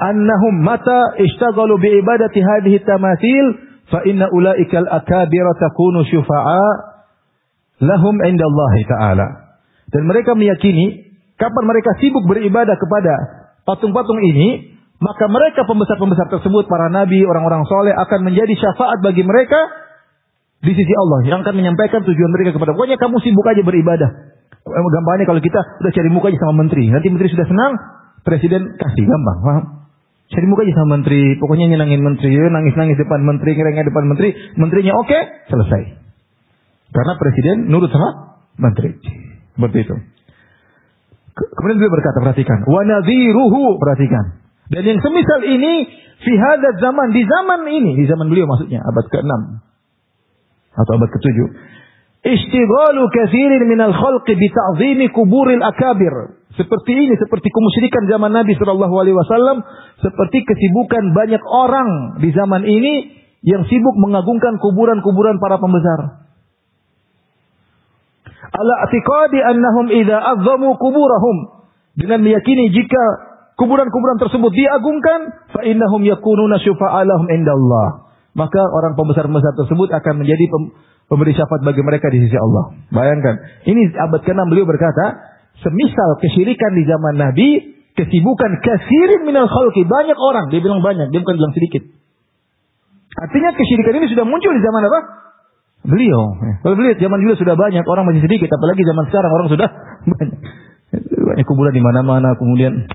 annahum mata ishtaghalu bi ibadati hadhihi tamathil fa inna ulaikal akabira takunu syufa'a lahum indallahi ta'ala. Dan mereka meyakini kapan mereka sibuk beribadah kepada patung-patung ini, maka mereka pembesar-pembesar tersebut, para nabi, orang-orang soleh akan menjadi syafaat bagi mereka di sisi Allah yang akan menyampaikan tujuan mereka kepada. Pokoknya kamu sibuk aja beribadah. Gampangnya kalau kita udah cari muka aja sama menteri, nanti menteri sudah senang, presiden kasih, gampang, paham? Cari muka aja sama menteri, pokoknya nyenangin menteri, nangis-nangis depan menteri, ngerengek depan menteri, menterinya oke, selesai. Karena presiden nurut sama menteri. Seperti itu. Kemudian beliau berkata, perhatikan, wa nadhiruhu, perhatikan. Dan yang semisal ini fi hadzal zaman, di zaman ini, di zaman beliau maksudnya abad ke-6 atau abad ke-7. Ishtighalu katsirin minal khalqi bi ta'zimi kuburil akabir. Seperti ini, seperti kemusyrikan zaman Nabi sallallahu alaihi wasallam, seperti kesibukan banyak orang di zaman ini yang sibuk mengagungkan kuburan-kuburan para pembesar. Ala i'tiqadi annahum idza azzamu kuburahum, dengan meyakini jika kuburan-kuburan tersebut diagungkan, fa innahum yakununa syufa'a lahum indallah, maka orang pembesar-pembesar tersebut akan menjadi pemberi syafaat bagi mereka di sisi Allah. Bayangkan, ini abad ke-6 beliau berkata, semisal kesyirikan di zaman Nabi, kesibukan katsirin minal khalqi, banyak orang, dia bilang banyak, dia bukan bilang sedikit. Artinya kesyirikan ini sudah muncul di zaman apa? Beliau. Kalau beliau zaman dulu sudah banyak, orang masih sedikit, apalagi zaman sekarang orang sudah banyak. Banyak kuburan di mana-mana, kemudian.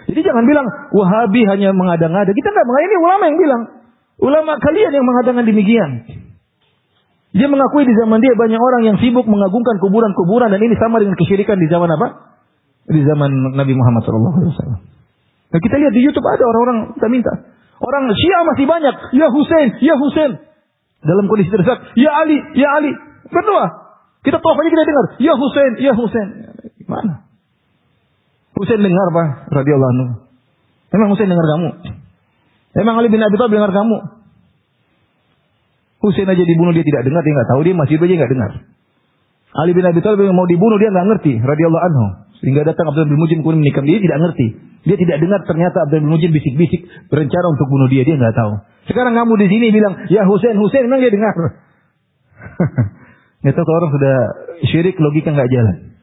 Jadi jangan bilang Wahabi hanya mengada-ngada. Kita enggak mengadang, ini ulama yang bilang. Ulama kalian yang mengada-ngada demikian. Dia mengakui di zaman dia banyak orang yang sibuk mengagungkan kuburan-kuburan, dan ini sama dengan kesyirikan di zaman apa? Di zaman Nabi Muhammad SAW. Nah, kita lihat di YouTube ada orang-orang kita minta. Orang Syiah masih banyak. Ya Husain, ya Husain. Dalam kondisi terdesak, ya Ali, ya Ali. Berdoa. Kita tawaf aja kita dengar, ya Husain, ya Husain. Gimana? Husain dengar apa? Radhiyallahu anhu. Emang Husain dengar kamu? Emang Ali bin Abi Thalib dengar kamu? Husain aja dibunuh dia tidak dengar, dia enggak tahu, dia masih aja enggak dengar. Ali bin Abi Thalib yang mau dibunuh dia enggak ngerti, radhiyallahu anhu. Sehingga datang Abdullah bin Mujim kemudian menikam dia, tidak ngerti. Dia tidak dengar ternyata Abdullah bin Mujim bisik-bisik berencana untuk bunuh dia enggak tahu. Sekarang kamu di sini bilang, "Ya Husain, Husain," memang dia dengar. Nggak tahu kalau orang sudah syirik, logika enggak jalan.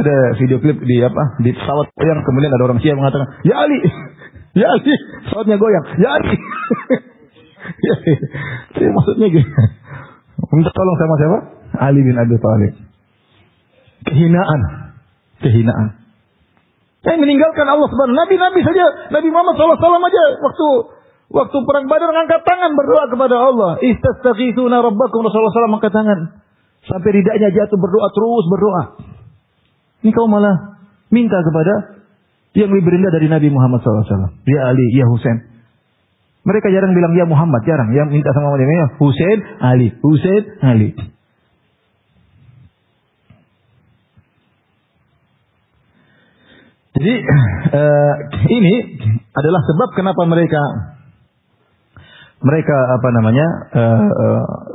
Ada video klip di di pesawat goyang, kemudian ada orang Syiah mengatakan, "Ya Ali, ya Ali," pesawatnya goyang, "Ya Ali." Ya, maksudnya gitu. Minta tolong sama siapa? Ali bin Abi Thalib. Kehinaan. Saya meninggalkan Allah Subhanahu. Nabi saja, Nabi Muhammad SAW aja waktu perang Badar ngangkat tangan berdoa kepada Allah. Istastaghitsuna rabbakum, Rasulullah SAW angkat tangan. Sampai ridaknya jatuh berdoa, terus berdoa. Ini kau malah minta kepada yang lebih rendah dari Nabi Muhammad SAW. Ya Ali, ya Husain. Mereka jarang bilang ya Muhammad, jarang. Yang minta sama dia Husain, Ali, Husain, Ali. Jadi ini adalah sebab kenapa mereka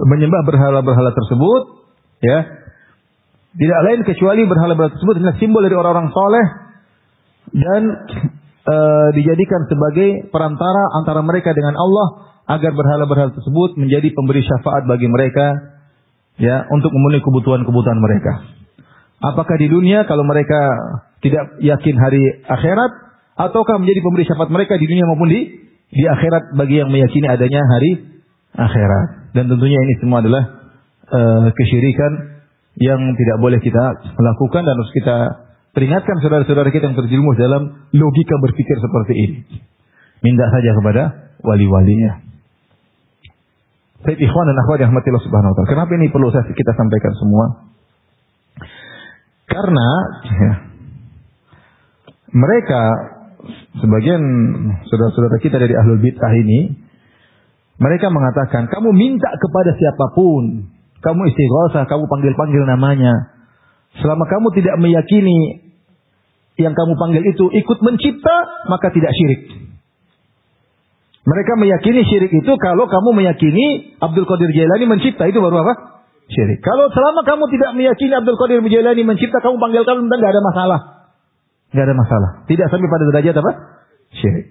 menyembah berhala-berhala tersebut, ya. Tidak lain kecuali berhala-berhala tersebut adalah simbol dari orang-orang soleh dan dijadikan sebagai perantara antara mereka dengan Allah agar berhala-berhala tersebut menjadi pemberi syafaat bagi mereka, ya, untuk memenuhi kebutuhan-kebutuhan mereka. Apakah di dunia kalau mereka tidak yakin hari akhirat, ataukah menjadi pemberi syafaat mereka di dunia maupun di akhirat bagi yang meyakini adanya hari akhirat. Dan tentunya ini semua adalah kesyirikan yang tidak boleh kita lakukan, dan harus kita peringatkan saudara-saudara kita yang terjerumus dalam logika berpikir seperti ini. Minta saja kepada wali-walinya. Baik ikhwan dan akhwat yang rahmatillah subhanahu wa ta'ala. Kenapa ini perlu kita sampaikan semua? Karena mereka, sebagian saudara-saudara kita dari ahlul bid'ah ini, mereka mengatakan, kamu minta kepada siapapun, kamu istighosah, kamu panggil-panggil namanya, selama kamu tidak meyakini yang kamu panggil itu ikut mencipta, maka tidak syirik. Mereka meyakini syirik itu kalau kamu meyakini Abdul Qadir Jailani mencipta, itu baru apa? Syirik. Kalau selama kamu tidak meyakini Abdul Qadir Jailani mencipta, kamu panggilkan, tidak ada masalah. Tidak ada masalah. Tidak sampai pada derajat apa? Syirik.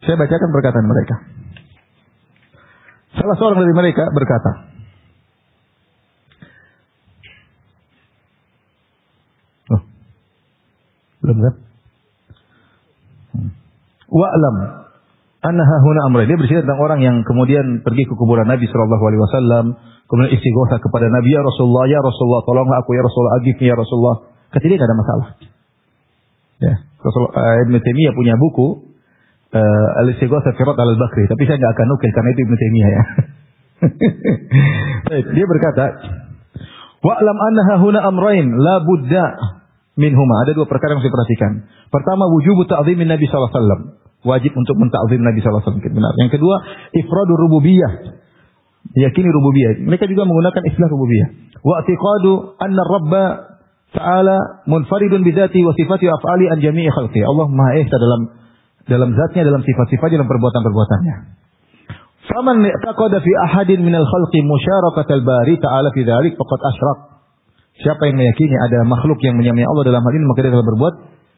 Saya bacakan perkataan mereka. Salah seorang dari mereka berkata, belum kan? Wa'lam annaha huna amrayn. Dia bercerita tentang orang yang kemudian pergi ke kuburan Nabi sallallahu alaihi wasallam, kemudian istighosah kepada Nabi, ya Rasulullah, tolonglah aku, ya Rasulullah, agifni ya Rasulullah. Kata dia enggak ada masalah. Ya, Ibn Taimiyah punya buku Al-Istighosah fi Rad al-Bakri, tapi saya enggak akan nukil karena itu Ibn Taimiyah ya. Dia berkata, wa'lam annaha huna amrayn la budda minhuma. Ada dua perkara yang harus diperhatikan. Pertama, wujubu ta'zimin Nabi sallallahu alaihi wasallam. Wajib untuk mentakzim Nabi sallallahu alaihi wasallam. Benar. Yang kedua, ifradur rububiyah. Diyakini rububiyah. Mereka juga menggunakan istilah rububiyah. Wa i'tiqadu anna Rabba ta'ala munfaridun bidzati wa sifati wa af'ali an jami'i khalqi. Allah Maha Esa dalam zatnya, dalam sifat-sifatnya, dalam perbuatan-perbuatannya. Faman i'taqada fi ahadin minal khalqi musyarakata al-bari ta'ala fi dzalik faqad asyrak. Siapa yang meyakini ada makhluk yang menyamai Allah dalam hal ini, maka dia telah berbuat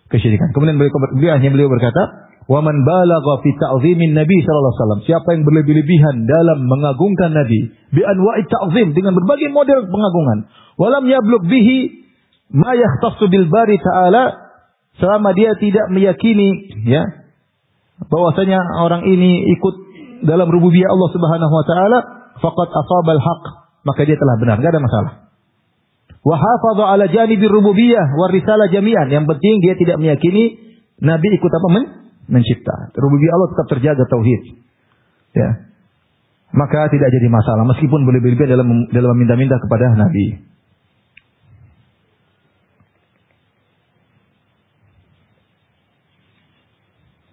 kesyirikan. Kemudian beliau berkata, wa man balagha fi ta'zimin Nabi sallallahu alaihi wasallam. Siapa yang berlebih-lebihan dalam mengagungkan Nabi, bi anwa'i ta'zim, dengan berbagai model pengagungan. Walam yablugh bihi ma yahtassu bil bari ta'ala, selama dia tidak meyakini ya bahwasanya orang ini ikut dalam rububiyah Allah Subhanahu wa taala, faqad asabal haqq, maka dia telah benar, enggak ada masalah. Wa hafadha ala janibir rububiyah war risalah jami'an. Yang penting dia tidak meyakini Nabi ikut apa? Mencipta. Rububiyah Allah tetap terjaga, tauhid. Ya. Maka tidak jadi masalah meskipun berlebihan dalam meminta-minta kepada Nabi.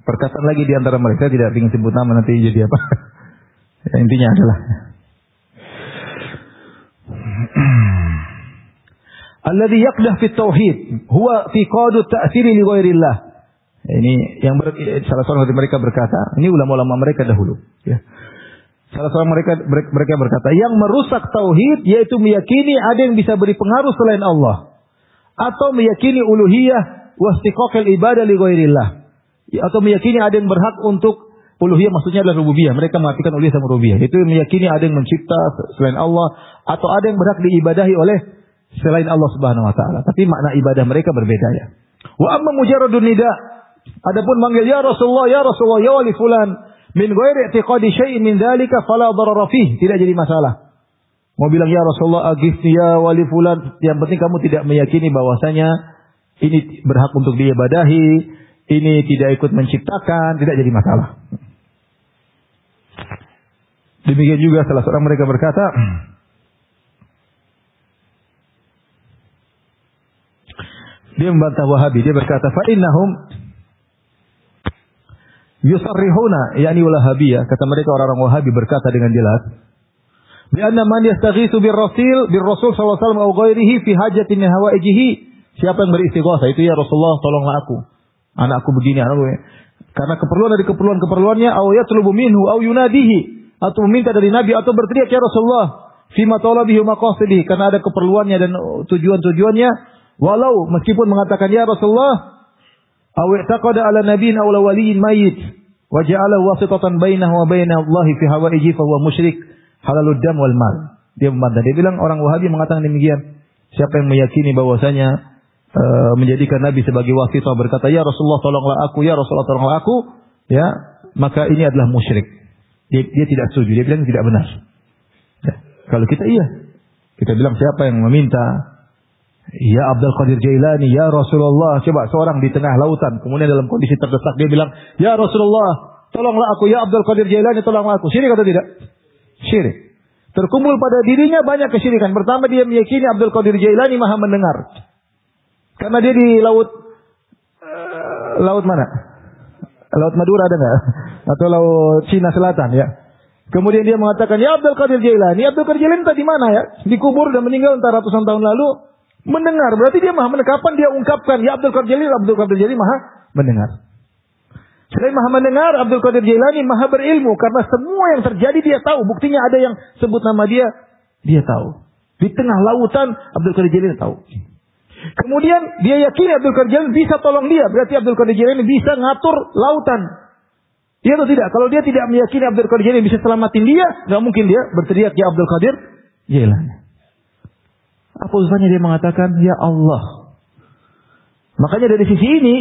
Perkataan lagi di antara mereka, tidak ingin sebut nama nanti jadi apa. Ya, intinya adalah alladhi yaqdah fi tauhid huwa fi qadu ta'thiri li ghairillah. Ini yang salah seorang dari mereka berkata, ini ulama-ulama mereka dahulu ya. Salah seorang mereka berkata, yang merusak tauhid yaitu meyakini ada yang bisa beri pengaruh selain Allah, atau meyakini uluhiyah wa istiqaqal ibadah li ghairillah, atau meyakini ada yang berhak untuk uluhiyah, maksudnya adalah rububiyah. Mereka mengartikan uluhiyah sama rububiyah. Itu meyakini ada yang mencipta selain Allah, atau ada yang berhak diibadahi oleh selain Allah Subhanahu wa taala. Tapi makna ibadah mereka berbeda ya. Wa amma mujarradun nida, adapun manggil ya Rasulullah, ya wali fulan, min ghairi i'tiqadi syai'in min dzalika fala darara fih, tidak jadi masalah. Mau bilang ya Rasulullah, aghithni ya wali fulan, yang penting kamu tidak meyakini bahwasanya ini berhak untuk diibadahi, ini tidak ikut menciptakan, tidak jadi masalah. Demikian juga salah seorang mereka berkata, dia membantah Wahabi, dia berkata, fa innahum yusarrihuna, yakni Wahabiyah, kata mereka orang-orang Wahabi berkata dengan jelas, bi anna man yastaghitsu bir Rasul sallallahu alaihi wasallam aw ghairihi fi hajatin min hawaijihi, siapa yang beristighosah itu, ya Rasulullah tolonglah aku, anakku begini, anakku karena keperluan dari keperluannya, aw yatlubu minhu aw yunadihi, atau meminta dari Nabi, atau berteriak ya Rasulullah fima talabihi wa maqasidihi, karena ada keperluannya dan tujuan-tujuannya. Walau meskipun mengatakan ya Rasulullah, aw i'taqada ala nabiyyin aw waliyyin mayyit wa ja'ala wasitatan bainahu wa baina Allah fi hawaiji fa huwa musyrik halalud dam wal mal. Dia membantah. Dia bilang orang Wahabi mengatakan demikian. Siapa yang meyakini bahwasanya menjadikan Nabi sebagai wasitah, berkata ya Rasulullah tolonglah aku, ya Rasulullah tolonglah aku, ya, maka ini adalah musyrik. Dia tidak setuju. Dia bilang tidak benar. Ya. Kalau kita iya, kita bilang siapa yang meminta ya Abdul Qadir Jailani, ya Rasulullah, coba seorang di tengah lautan, kemudian dalam kondisi terdesak dia bilang, ya Rasulullah, tolonglah aku, ya Abdul Qadir Jailani, tolonglah aku. Syirik atau tidak? Syirik. Terkumpul pada dirinya banyak kesyirikan. Pertama, dia meyakini Abdul Qadir Jailani maha mendengar. Karena dia di laut mana? Laut Madura ada nggak? Atau laut Cina Selatan ya? Kemudian dia mengatakan, ya Abdul Qadir Jailani. Abdul Qadir Jailani tadi mana ya? Dikubur dan meninggal entah ratusan tahun lalu. Mendengar, berarti dia maha mendengar. Kapan dia ungkapkan, ya Abdul Qadir Jailani maha mendengar. Selain maha mendengar, Abdul Qadir Jailani maha berilmu. Karena semua yang terjadi dia tahu. Buktinya ada yang sebut nama dia tahu. Di tengah lautan, Abdul Qadir Jailani tahu. Kemudian dia yakini Abdul Qadir Jailani bisa tolong dia. Berarti Abdul Qadir Jailani bisa ngatur lautan. Iya atau tidak? Kalau dia tidak meyakini Abdul Qadir Jailani bisa selamatin dia, nggak mungkin dia berteriak ya Abdul Qadir Jailani. Apa urusannya dia mengatakan ya Allah? Makanya dari sisi ini,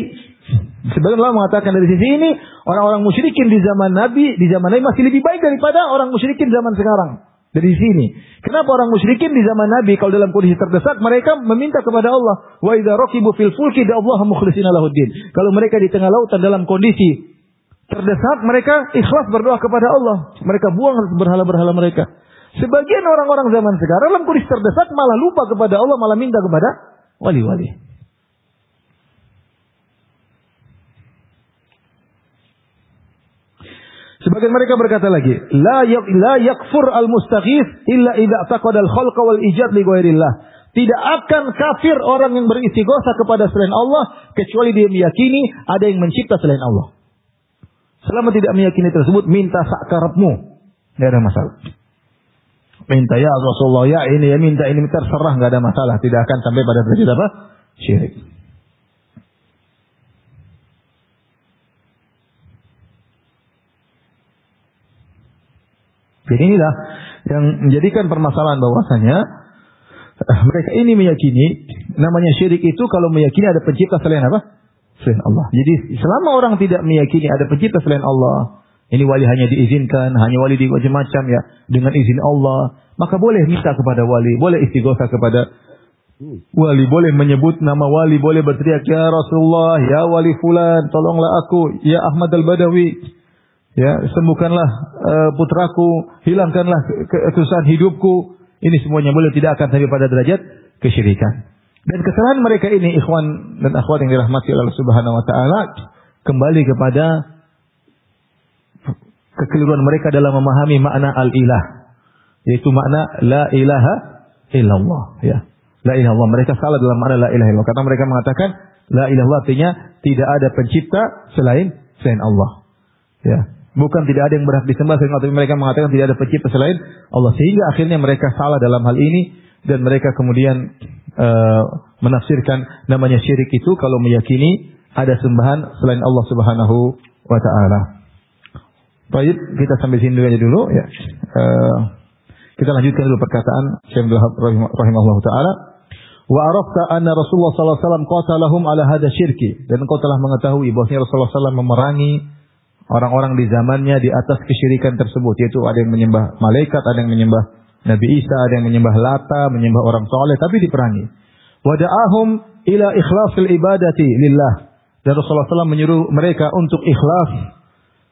sebagian ulama mengatakan dari sisi ini orang-orang musyrikin di zaman Nabi masih lebih baik daripada orang musyrikin zaman sekarang. Dari sini. Kenapa orang musyrikin di zaman Nabi kalau dalam kondisi terdesak mereka meminta kepada Allah. Wa idza raqibu fil fulki da'allaha mukhlishina lahuddin. Kalau mereka di tengah lautan dalam kondisi terdesak mereka ikhlas berdoa kepada Allah. Mereka buang berhala-berhala mereka. Sebagian orang-orang zaman sekarang dalam kondisi terdesak malah lupa kepada Allah, malah minta kepada wali-wali. Sebagian mereka berkata lagi, la yakfur al-mustaghith illa idza taqada al-khalqa wal ijad li ghairillah. Tidak akan kafir orang yang beristighosa kepada selain Allah kecuali dia meyakini ada yang mencipta selain Allah. Selama tidak meyakini tersebut, minta sakarapmu, enggak ada masalah. Minta ya Rasulullah, ya ini ya minta ini terserah, enggak ada masalah, tidak akan sampai pada derajat apa? Syirik. Jadi inilah yang menjadikan permasalahan bahwasanya mereka ini meyakini namanya syirik itu kalau meyakini ada pencipta selain apa? Selain Allah. Jadi selama orang tidak meyakini ada pencipta selain Allah, ini wali hanya diizinkan, hanya wali di macam-macam ya dengan izin Allah, maka boleh minta kepada wali, boleh istighosa kepada wali, boleh menyebut nama wali, boleh berteriak ya Rasulullah, ya wali fulan, tolonglah aku, ya Ahmad al-Badawi. Ya, sembuhkanlah putraku, hilangkanlah kesusahan hidupku. Ini semuanya boleh, tidak akan sampai pada derajat kesyirikan. Dan kesalahan mereka ini, ikhwan dan akhwat yang dirahmati Allah Subhanahu wa taala, kembali kepada kekeliruan mereka dalam memahami makna al-ilah, yaitu makna la ilaha illallah, ya. La ilaha illallah. Mereka salah dalam makna la ilaha illallah karena mereka mengatakan la ilaha illallah artinya tidak ada pencipta selain Allah. Ya. Bukan tidak ada yang berhak disembah selain Allah, tapi mereka mengatakan tidak ada pencipta selain Allah. Sehingga akhirnya mereka salah dalam hal ini dan mereka kemudian menafsirkan namanya syirik itu kalau meyakini ada sembahan selain Allah Subhanahu wa taala. Baik, kita sampai sini aja dulu ya. Kita lanjutkan dulu perkataan Syekh rahimahullah taala. Wa arafta anna Rasulullah sallallahu alaihi wasallam qatalahum ala hadha syirki, dan engkau telah mengetahui bahwasanya Rasulullah sallallahu alaihi wasallam memerangi orang-orang di zamannya di atas kesyirikan tersebut, yaitu ada yang menyembah malaikat, ada yang menyembah Nabi Isa, ada yang menyembah Lata, menyembah orang soleh, tapi diperangi. Wada'ahum ila ikhlasil ibadati lillah. Dan Rasulullah SAW menyuruh mereka untuk ikhlas,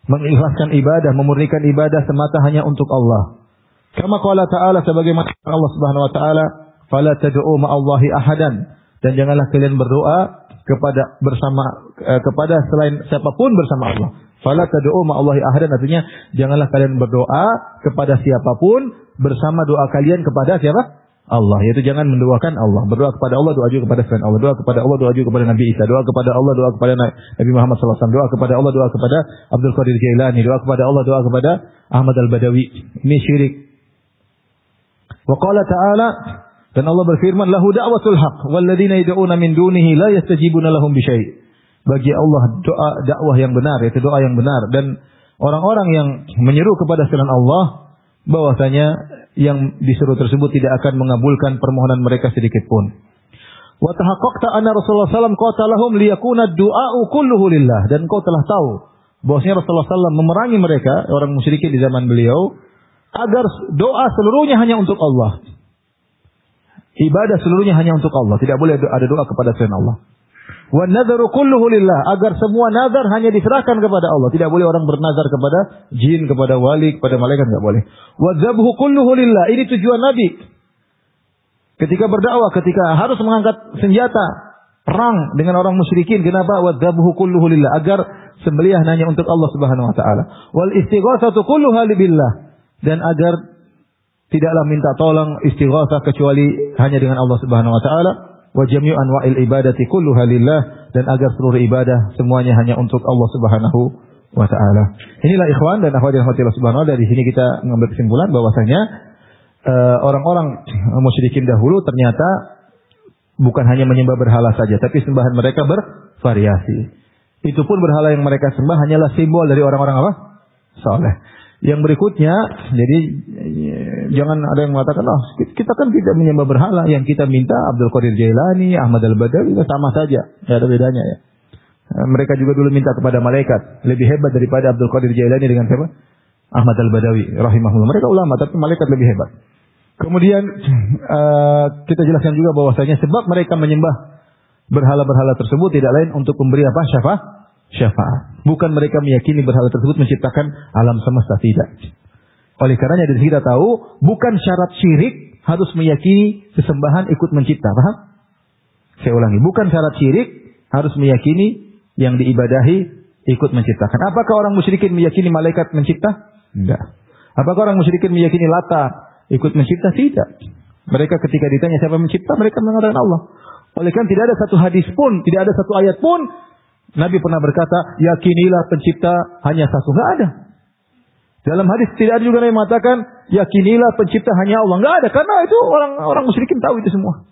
mengikhlaskan ibadah, memurnikan ibadah semata hanya untuk Allah. Kama qala ta'ala, sebagaimana Allah Subhanahu wa taala, fala tad'u ma'allahi ahadan, dan janganlah kalian berdoa kepada selain siapapun bersama Allah. Fala tad'u ma'allahi ahadan, artinya janganlah kalian berdoa kepada siapapun bersama doa kalian kepada siapa? Allah. Yaitu jangan mendoakan Allah. Berdoa kepada Allah, doa juga kepada selain Allah. Doa kepada Allah, doa juga kepada Nabi Isa. Doa kepada Allah, doa kepada Nabi Muhammad SAW. Doa kepada Allah, doa kepada Abdul Qadir Jailani. Doa kepada Allah, doa kepada Ahmad al-Badawi. Ini syirik. Wa qala ta'ala, dan Allah berfirman, lahu da'watul haq walladzina yad'una min dunihi la yastajibuna lahum bisyai'. Bagi Allah doa dakwah yang benar, yaitu doa yang benar, dan orang-orang yang menyeru kepada selain Allah bahwasanya yang disuruh tersebut tidak akan mengabulkan permohonan mereka sedikit pun. Wa tahaqqaqta anna Rasulullah sallallahu alaihi wasallam qatalahum liyakuna ad-du'a'u kulluhu lillah, dan kau telah tahu bahwasanya Rasulullah sallallahu alaihi wasallam memerangi mereka orang musyrikin di zaman beliau agar doa seluruhnya hanya untuk Allah. Ibadah seluruhnya hanya untuk Allah, tidak boleh ada doa kepada selain Allah. Wa nadharu kulluhu lillah, agar semua nazar hanya diserahkan kepada Allah. Tidak boleh orang bernazar kepada jin, kepada wali, kepada malaikat, enggak boleh. Wa dzabhu kulluhu lillah, ini tujuan Nabi. Ketika berdakwah, ketika harus mengangkat senjata, perang dengan orang musyrikin. Kenapa? Wadzabuhu kulluhu lillah, agar sembelihan hanya untuk Allah Subhanahu wa taala. Wal istighatsatu kulluha billah, dan agar tidaklah minta tolong istighatsah kecuali hanya dengan Allah Subhanahu wa taala. Wa jami'u anwa'il ibadati kulluha lillah, dan agar seluruh ibadah semuanya hanya untuk Allah Subhanahu wa taala. Inilah ikhwan dan akhwat yang Allah Subhanahu wa taala. Dari sini kita mengambil kesimpulan bahwasanya orang-orang musyrikin dahulu ternyata bukan hanya menyembah berhala saja, tapi sembahan mereka bervariasi. Itu pun berhala yang mereka sembah hanyalah simbol dari orang-orang apa? Saleh. Yang berikutnya, jadi jangan ada yang mengatakan, kita kan tidak menyembah berhala, yang kita minta Abdul Qadir Jailani, Ahmad Al-Badawi, sama saja, tidak ada bedanya ya. Mereka juga dulu minta kepada malaikat, lebih hebat daripada Abdul Qadir Jailani dengan siapa? Ahmad Al-Badawi, rahimahullah. Mereka ulama, tapi malaikat lebih hebat. Kemudian kita jelaskan juga bahwasanya sebab mereka menyembah berhala-berhala tersebut tidak lain untuk memberi apa? Syafaat. Bukan mereka meyakini berhala tersebut menciptakan alam semesta, tidak. Oleh karenanya dari sini kita tahu bukan syarat syirik harus meyakini sesembahan ikut mencipta. Paham? Saya ulangi, bukan syarat syirik harus meyakini yang diibadahi ikut menciptakan. Apakah orang musyrikin meyakini malaikat mencipta? Tidak. Apakah orang musyrikin meyakini Lata ikut mencipta? Tidak. Mereka ketika ditanya siapa mencipta, mereka mengatakan Allah. Oleh karena tidak ada satu hadis pun, tidak ada satu ayat pun Nabi pernah berkata, yakinilah pencipta hanya satu. Enggak ada. Dalam hadis tidak ada juga Nabi mengatakan, yakinilah pencipta hanya Allah. Enggak ada, karena itu orang musyrikin tahu itu semua.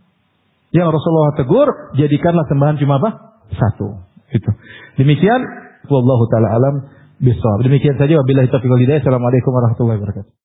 Yang Rasulullah tegur, jadikanlah sembahan cuma apa? Satu. Itu. Demikian, wallahu taala alam bisawab. Demikian saja, wabillahi taufiq wal hidayah. Assalamualaikum warahmatullahi wabarakatuh.